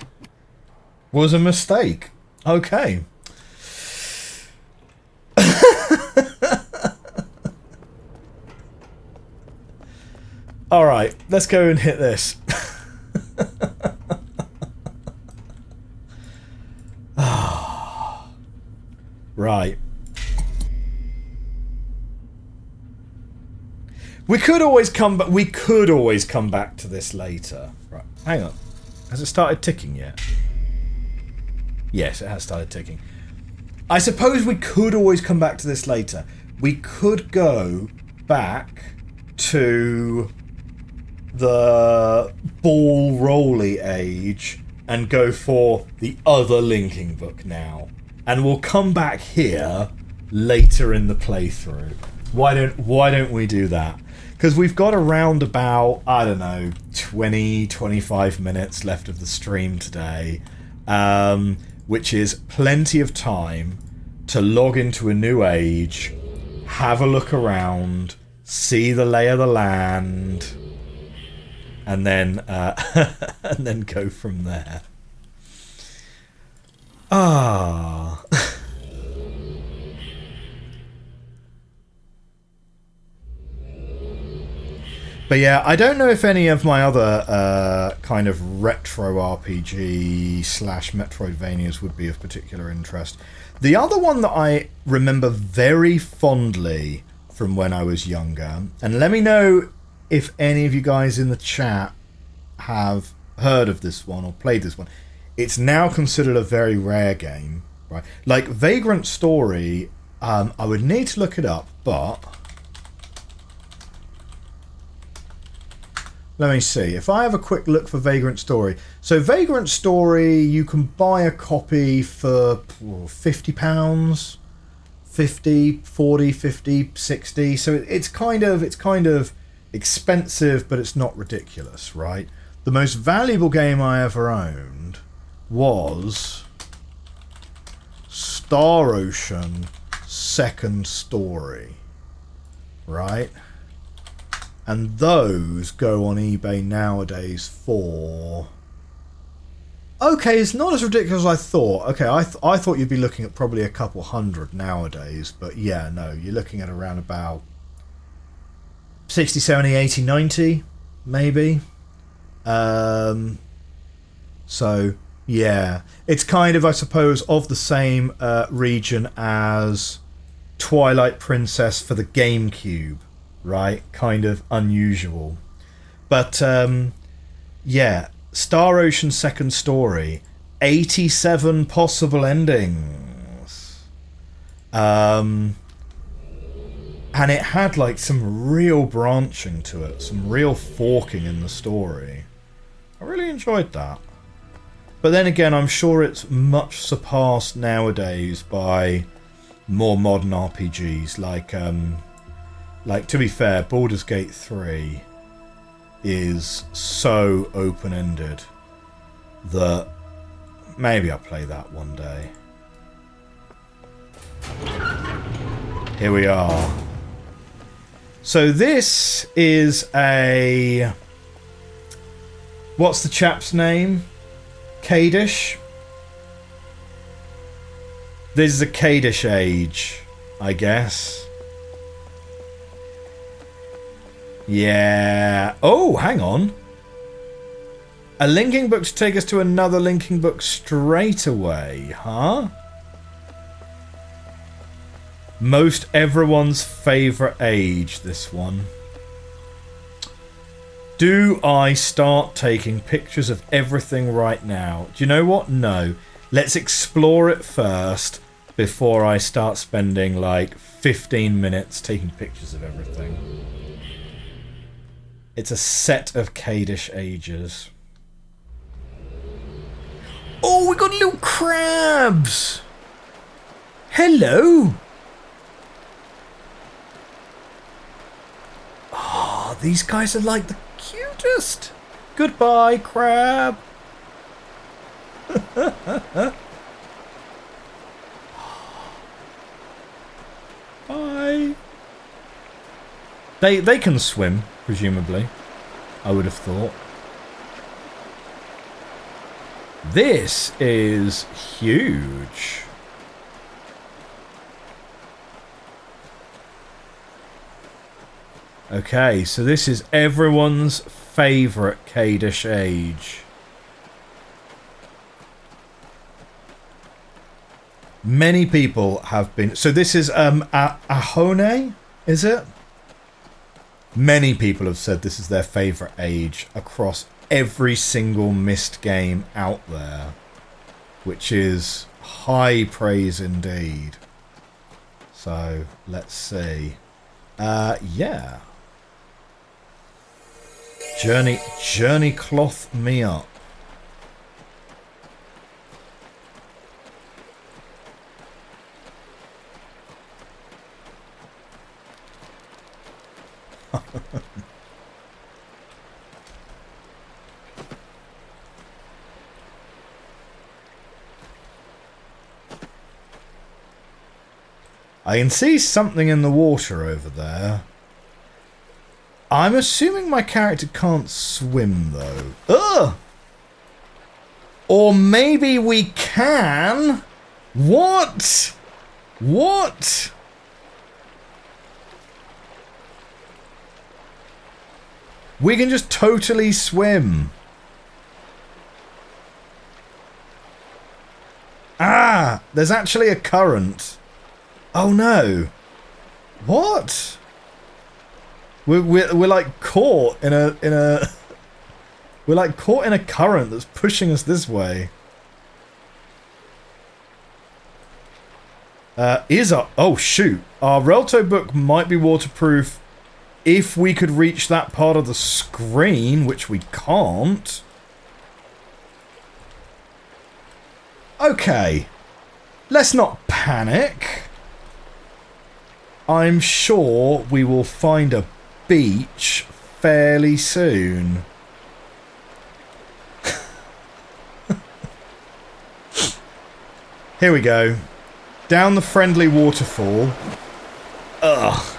[SPEAKER 1] was a mistake. Okay. Alright, let's go and hit this. Right. We could always come back. We could always come back to this later. Right. Hang on. Has it started ticking yet? Yes, it has started ticking. I suppose we could always come back to this later. We could go back to the ball rolly age and go for the other linking book now, and we'll come back here later in the playthrough. Why don't we do that? Because we've got around about, I don't know, 20-25 minutes left of the stream today, which is plenty of time to log into a new age, have a look around, see the lay of the land, and then and then go from there. Ah. But yeah, I don't know if any of my other kind of retro RPG slash Metroidvanias would be of particular interest. The other one that I remember very fondly from when I was younger, and let me know if any of you guys in the chat have heard of this one or played this one. It's now considered a very rare game, right? Like Vagrant Story, I would need to look it up, but let me see. If I have a quick look for Vagrant Story. So Vagrant Story, you can buy a copy for £50, 50, 40, 50, 60. So it's kind of expensive, but it's not ridiculous, right? The most valuable game I ever owned was Star Ocean Second Story, right? And those go on eBay nowadays for... Okay, it's not as ridiculous as I thought. Okay, I thought you'd be looking at probably a couple hundred nowadays. But yeah, no, you're looking at around about 60, 70, 80, 90, maybe. So, yeah. It's kind of, I suppose, of the same region as Twilight Princess for the GameCube. Right, kind of unusual, but yeah, Star Ocean Second Story, 87 possible endings, and it had like some real branching to it, some real forking in the story. I really enjoyed that, but then again, I'm sure it's much surpassed nowadays by more modern RPGs like, to be fair, Baldur's Gate 3 is so open-ended that maybe I'll play that one day. Here we are. So this is a... What's the chap's name? Kadish? This is a Kadish age, I guess. Yeah. Oh, hang on. A linking book to take us to another linking book straight away, huh? Most everyone's favourite age, this one. Do I start taking pictures of everything right now? Do you know what? No. Let's explore it first before I start spending like 15 minutes taking pictures of everything. It's a set of Kadish ages. Oh, we got little crabs! Hello! Oh, these guys are like the cutest! Goodbye, crab! Bye! They can swim, presumably. I would have thought. This is huge. Okay, so this is everyone's favourite Kadish age. Many people have been... So this is Ahone, is it? Many people have said this is their favourite age across every single Myst game out there, which is high praise indeed. So, let's see. Yeah. Journey cloth me up. I can see something in the water over there. I'm assuming my character can't swim, though. Ugh! Or maybe we can? What? What? We can just totally swim. Ah, there's actually a current. Oh no. What? We're like caught in a we're like caught in a current that's pushing us this way. Oh shoot. Our Relto book might be waterproof if we could reach that part of the screen, which we can't. Okay. Let's not panic. I'm sure we will find a beach fairly soon. Here we go. Down the friendly waterfall. Ugh.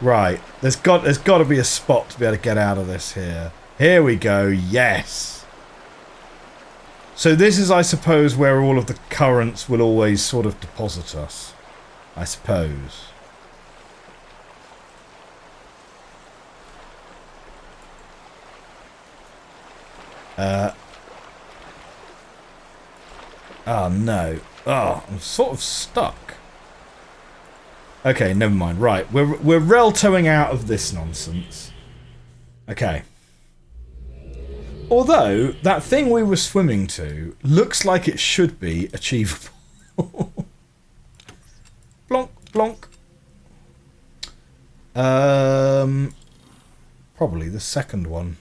[SPEAKER 1] Right. There's got to be a spot to be able to get out of this here. Here we go. Yes. So this is, I suppose, where all of the currents will always sort of deposit us. I suppose. Oh no. Oh, I'm sort of stuck. Okay, never mind. Right, we're reltoing out of this nonsense. Okay. Although that thing we were swimming to looks like it should be achievable. Blonk, blonk. Probably the second one.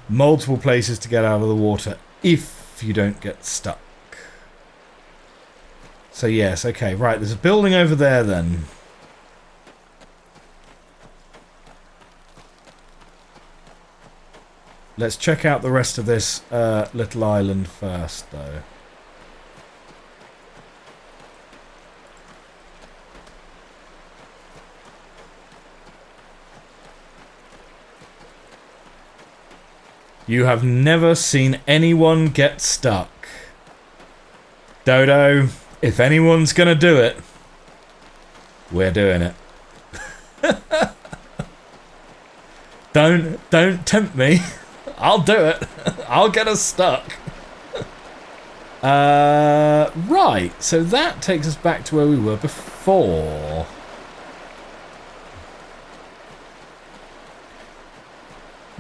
[SPEAKER 1] Multiple places to get out of the water if you don't get stuck. So yes, okay, right, there's a building over there then. Let's check out the rest of this little island first, though. You have never seen anyone get stuck. Dodo, if anyone's gonna do it, we're doing it. Don't tempt me. I'll do it. I'll get us stuck. Right, so that takes us back to where we were before.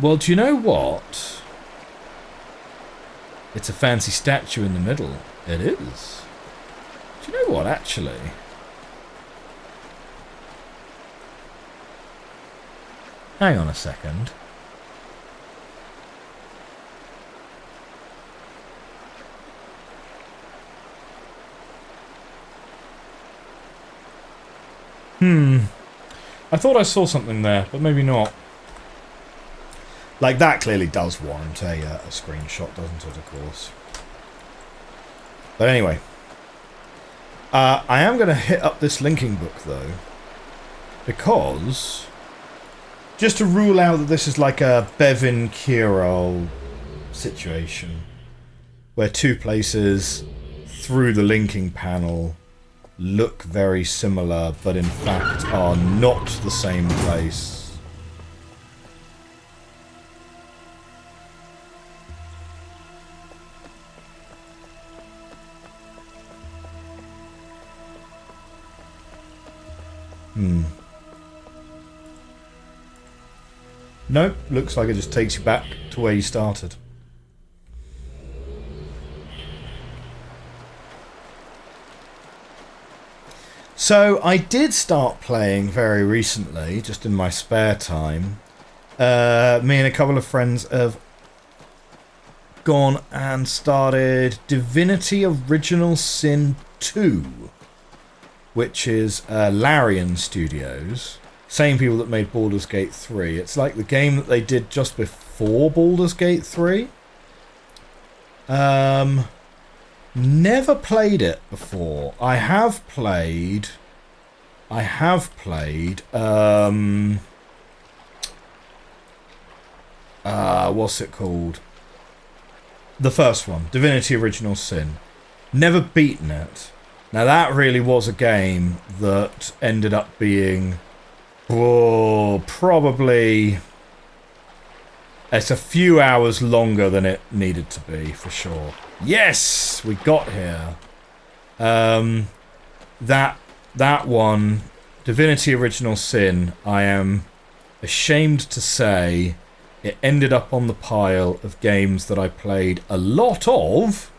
[SPEAKER 1] Well, do you know what? It's a fancy statue in the middle. It is. Do you know what, actually? Hang on a second. I thought I saw something there, but maybe not. Like, that clearly does warrant a screenshot, doesn't it, of course? But anyway. I am going to hit up this linking book, though. Because... just to rule out that this is like a Bevin Kirol situation. Where two places through the linking panel look very similar, but in fact are not the same place. Nope, looks like it just takes you back to where you started. So, I did start playing very recently, just in my spare time. Me and a couple of friends have gone and started Divinity Original Sin 2, which is Larian Studios. Same people that made Baldur's Gate 3. It's like the game that they did just before Baldur's Gate 3. Never played it before. I have played... what's it called? The first one, Divinity Original Sin. Never beaten it. Now that really was a game that ended up being, probably, it's a few hours longer than it needed to be, for sure. Yes, we got here. That one, Divinity Original Sin, I am ashamed to say, it ended up on the pile of games that I played a lot of,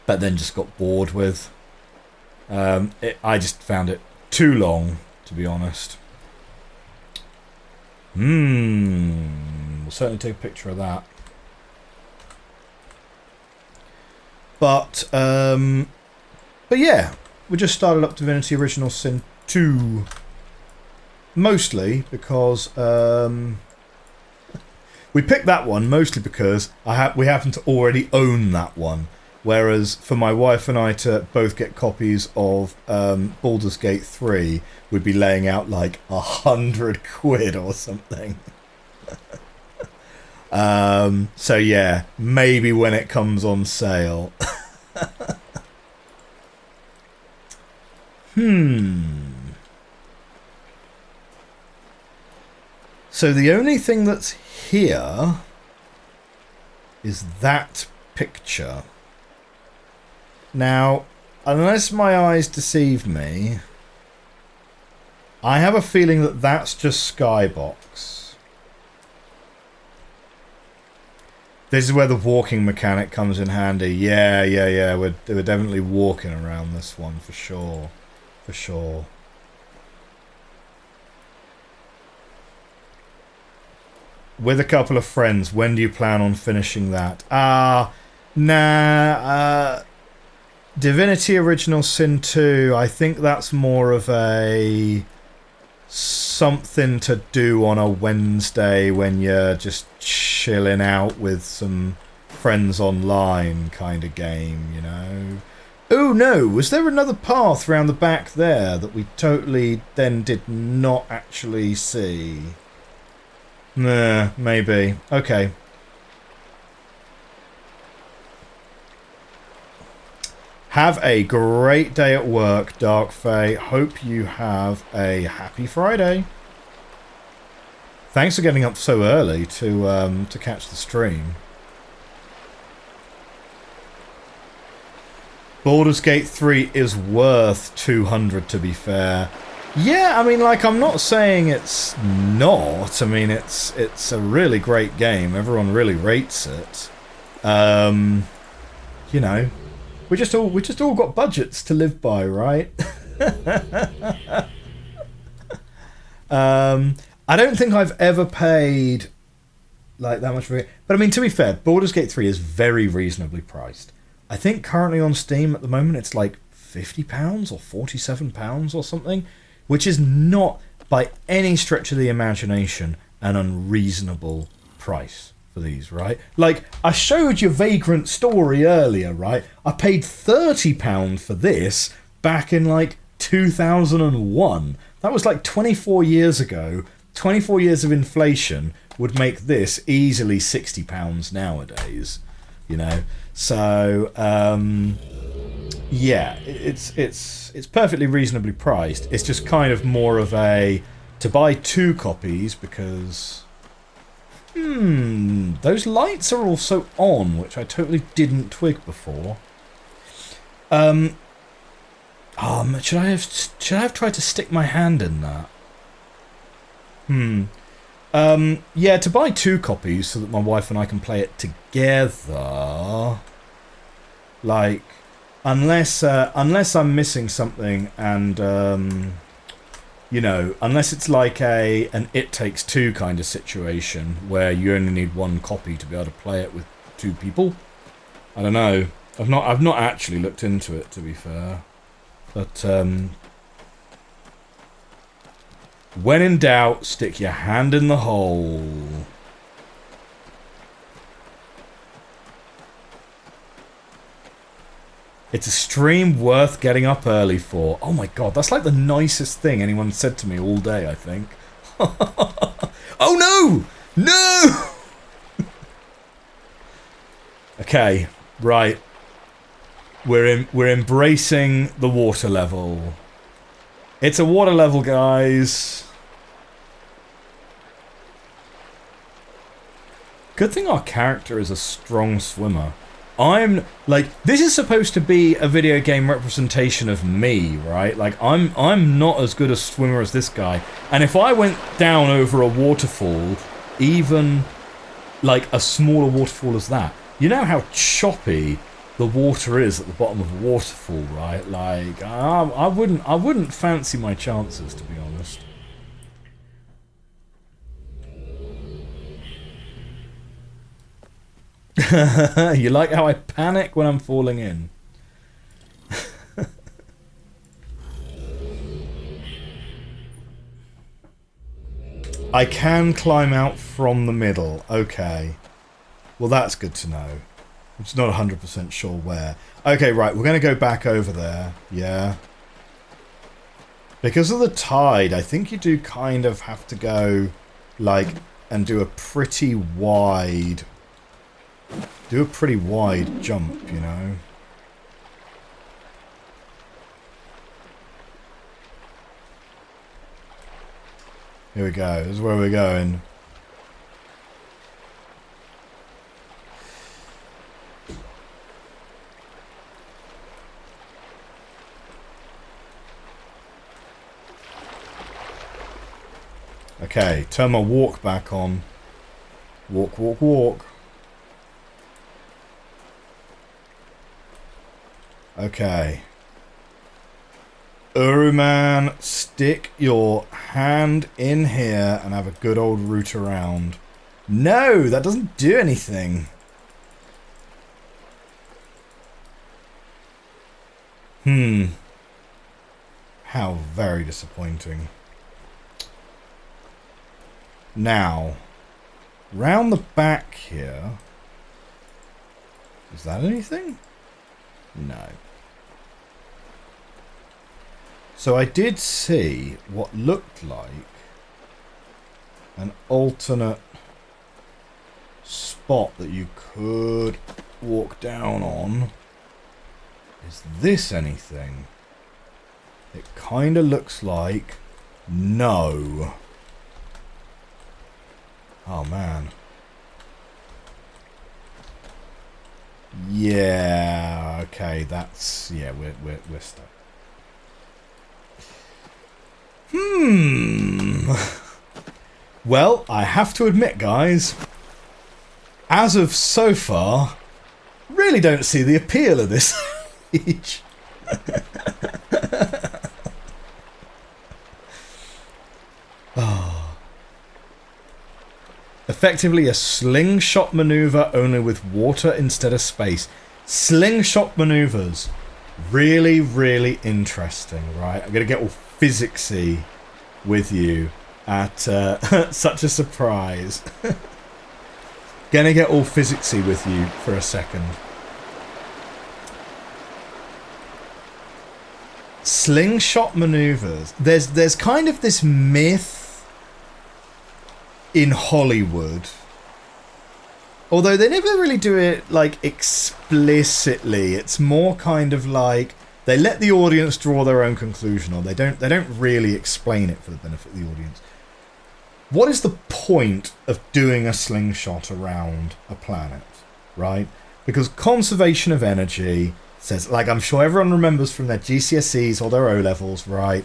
[SPEAKER 1] but then just got bored with. I just found it too long, to be honest. We'll certainly take a picture of that. But yeah, we just started up Divinity Original Sin 2. Mostly because we picked that one mostly because we happen to already own that one. Whereas for my wife and I to both get copies of Baldur's Gate 3, we'd be laying out like £100 or something. So yeah, maybe when it comes on sale. So the only thing that's here is that picture. Now, unless my eyes deceive me, I have a feeling that that's just Skybox. This is where the walking mechanic comes in handy. Yeah. We're definitely walking around this one for sure. For sure. With a couple of friends, when do you plan on finishing that? Divinity Original Sin 2, I think that's more of a something to do on a Wednesday when you're just chilling out with some friends online kind of game, you know. Oh no, was there another path round the back there that we totally then did not actually see? Nah, maybe. Okay. Have a great day at work, Dark Fae. Hope you have a happy Friday. Thanks for getting up so early to catch the stream. Baldur's Gate 3 is worth 200, to be fair. Yeah, I mean, like, I'm not saying it's not. I mean, it's a really great game. Everyone really rates it. You know, we just all got budgets to live by, right? I don't think I've ever paid like that much for it. But I mean, to be fair, Baldur's Gate 3 is very reasonably priced. I think currently on Steam at the moment it's like £50 or £47 or something, which is not by any stretch of the imagination an unreasonable price for these, right? Like, I showed you Vagrant Story earlier, right? I paid £30 for this back in like 2001. That was like 24 years ago. 24 years of inflation would make this easily £60 nowadays, you know. So yeah, it's perfectly reasonably priced. It's just kind of more of a to buy 2 copies because those lights are also on, which I totally didn't twig before. Should I have tried to stick my hand in that? Yeah, to buy 2 copies so that my wife and I can play it together. Like, unless I'm missing something and you know, unless it's like an It Takes Two kind of situation where you only need 1 copy to be able to play it with 2 people. I don't know. I've not actually looked into it, to be fair. But when in doubt, stick your hand in the hole. It's a stream worth getting up early for. Oh my god, that's like the nicest thing anyone said to me all day, I think. Oh no! No! Okay, right. We're embracing the water level. It's a water level, guys. Good thing our character is a strong swimmer. I'm like, this is supposed to be a video game representation of me, right? Like I'm not as good a swimmer as this guy. And if I went down over a waterfall, even like a smaller waterfall as that, you know how choppy the water is at the bottom of a waterfall, right? Like I wouldn't fancy my chances, to be honest. You like how I panic when I'm falling in? I can climb out from the middle. Okay. Well, that's good to know. I'm just not 100% sure where. Okay, right. We're going to go back over there. Yeah. Because of the tide, I think you do kind of have to go, like, and do a pretty wide... Do a pretty wide jump, you know. Here we go. This is where we're going. Okay, turn my walk back on. Walk, walk, walk. Okay. URU man, stick your hand in here and have a good old root around. No, that doesn't do anything. How very disappointing. Now, round the back here. Is that anything? No. So I did see what looked like an alternate spot that you could walk down on. Is this anything? It kind of looks like no. Oh man. Yeah, okay, that's... Yeah, we're stuck. Well, I have to admit, guys, as of so far, really don't see the appeal of this siege. Oh. Effectively a slingshot maneuver, only with water instead of space. Slingshot maneuvers. Really, really interesting, right? I'm going to get all physicsy with you at such a surprise. Gonna get all physicsy with you for a second. Slingshot maneuvers. There's kind of this myth in Hollywood, although they never really do it like explicitly. It's more kind of like they let the audience draw their own conclusion, or they don't really explain it for the benefit of the audience. What is the point of doing a slingshot around a planet, right? Because conservation of energy says, like I'm sure everyone remembers from their GCSEs or their O-levels, right?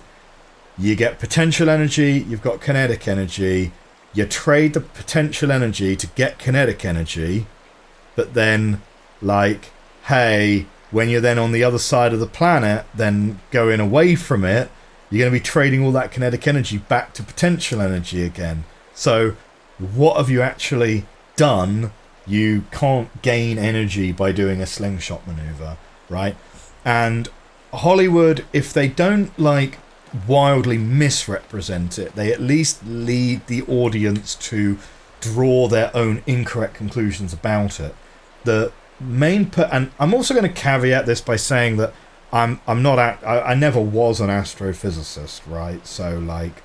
[SPEAKER 1] You get potential energy, you've got kinetic energy. You trade the potential energy to get kinetic energy, but then, like, hey, when you're then on the other side of the planet, then going away from it, you're going to be trading all that kinetic energy back to potential energy again. So, what have you actually done? You can't gain energy by doing a slingshot maneuver, right? And Hollywood, if they don't, like, wildly misrepresent it, they at least lead the audience to draw their own incorrect conclusions about it. The main and I'm also going to caveat this by saying that I never was an astrophysicist, right? So like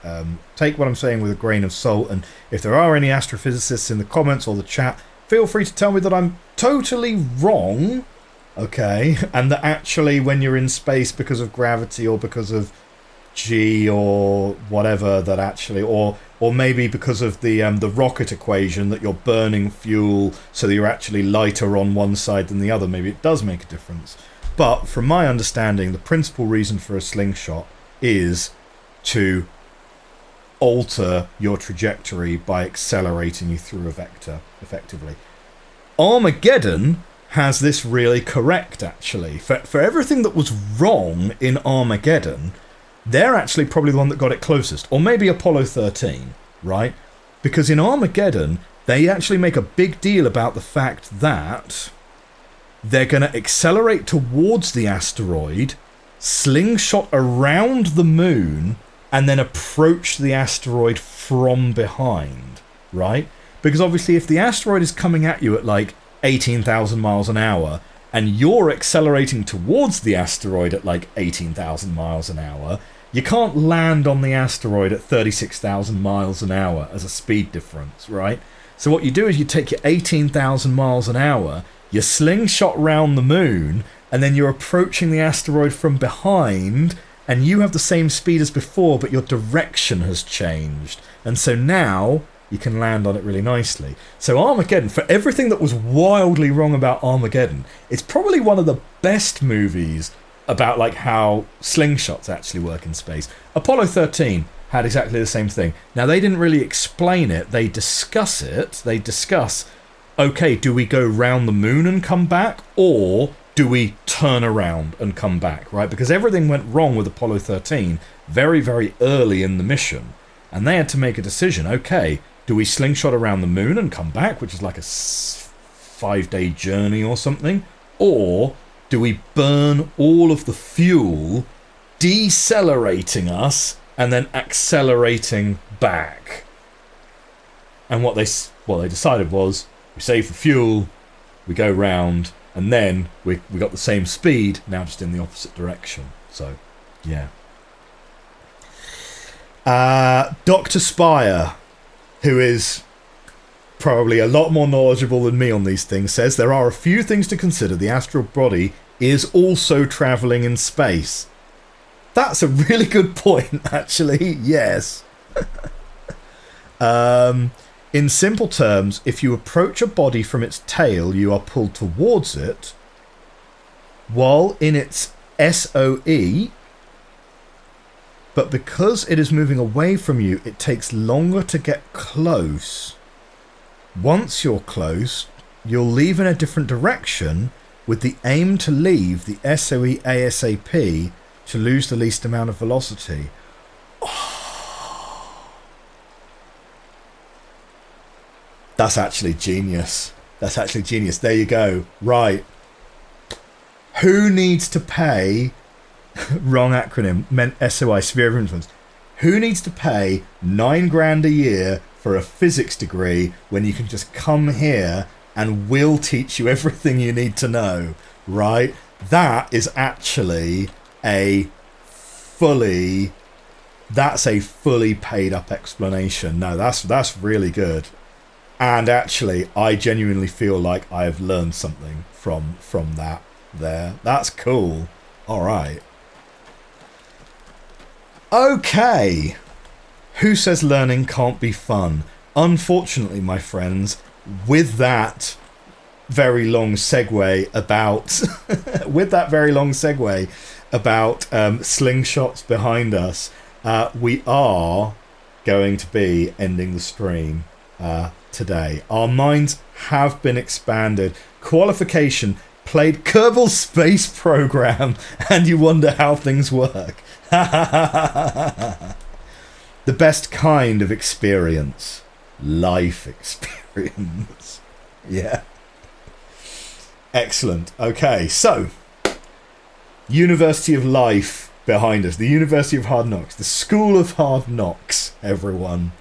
[SPEAKER 1] take what I'm saying with a grain of salt, and if there are any astrophysicists in the comments or the chat, feel free to tell me that I'm totally wrong, Okay, and that actually when you're in space because of gravity or because of G or whatever, that actually, or maybe because of the rocket equation, that you're burning fuel so that you're actually lighter on one side than the other. Maybe it does make a difference. But from my understanding, the principal reason for a slingshot is to alter your trajectory by accelerating you through a vector, effectively. Armageddon has this really correct, actually. For everything that was wrong in Armageddon, they're actually probably the one that got it closest. Or maybe Apollo 13, right? Because in Armageddon, they actually make a big deal about the fact that they're going to accelerate towards the asteroid, slingshot around the moon, and then approach the asteroid from behind, right? Because obviously if the asteroid is coming at you at like 18,000 miles an hour, and you're accelerating towards the asteroid at like 18,000 miles an hour, you can't land on the asteroid at 36,000 miles an hour as a speed difference, right? So what you do is you take your 18,000 miles an hour, you slingshot round the moon, and then you're approaching the asteroid from behind, and you have the same speed as before, but your direction has changed. And so now you can land on it really nicely. So Armageddon, for everything that was wildly wrong about Armageddon, it's probably one of the best movies about like how slingshots actually work in space. Apollo 13 had exactly the same thing. Now, they didn't really explain it. They discuss it. They discuss, okay, do we go round the moon and come back, or do we turn around and come back, right? Because everything went wrong with Apollo 13 very, very early in the mission. And they had to make a decision. Okay, do we slingshot around the moon and come back, which is like a 5-day journey or something? Or do we burn all of the fuel, decelerating us, and then accelerating back? And what they decided was, we save the fuel, we go round, and then we got the same speed, now just in the opposite direction. So, yeah. Dr. Spire, who is probably a lot more knowledgeable than me on these things, says there are a few things to consider. The astral body is also travelling in space. That's a really good point, actually. Yes. In simple terms, if you approach a body from its tail, you are pulled towards it, while in its SOE, but because it is moving away from you, it takes longer to get close. Once you're close, you'll leave in a different direction with the aim to leave the SOE ASAP to lose the least amount of velocity. That's actually genius. That's actually genius. There you go. Right. Who needs to pay... Wrong acronym. Meant SOI, Sphere of Influence. Who needs to pay $9,000 a year for a physics degree when you can just come here and we'll teach you everything you need to know, right? That is actually a fully paid up explanation. No, that's really good. And actually, I genuinely feel like I have learned something from that there. That's cool. All right. Okay. Who says learning can't be fun? Unfortunately, my friends, with that very long segue about slingshots behind us, we are going to be ending the stream today. Our minds have been expanded. Qualification, played Kerbal Space Program, and you wonder how things work. The best kind of experience. Life experience. Yeah. Excellent. Okay, so University of Life behind us. The University of Hard Knocks. The School of Hard Knocks, everyone.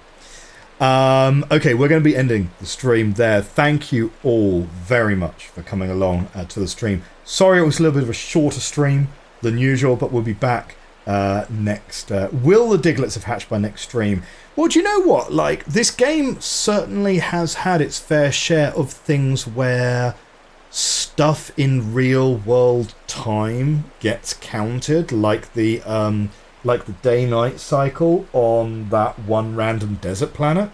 [SPEAKER 1] Okay, we're going to be ending the stream there. Thank you all very much for coming along to the stream. Sorry it was a little bit of a shorter stream than usual, but we'll be back next. Will the Diglets have hatched by next stream? Well, do you know what? Like, this game certainly has had its fair share of things where stuff in real world time gets counted, like the day-night cycle on that one random desert planet,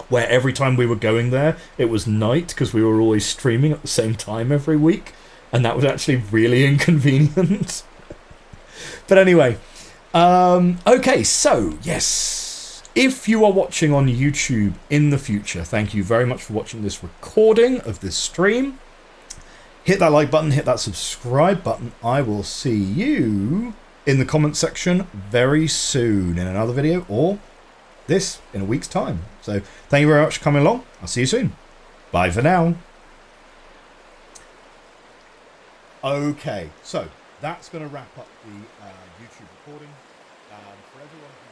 [SPEAKER 1] where every time we were going there, it was night because we were always streaming at the same time every week, and that was actually really inconvenient. But anyway, okay, so yes, if you are watching on YouTube in the future, thank you very much for watching this recording of this stream. Hit that like button, hit that subscribe button. I will see you in the comment section very soon in another video, or this in a week's time. So thank you very much for coming along. I'll see you soon. Bye for now. Okay, so that's going to wrap up the YouTube recording. For everyone who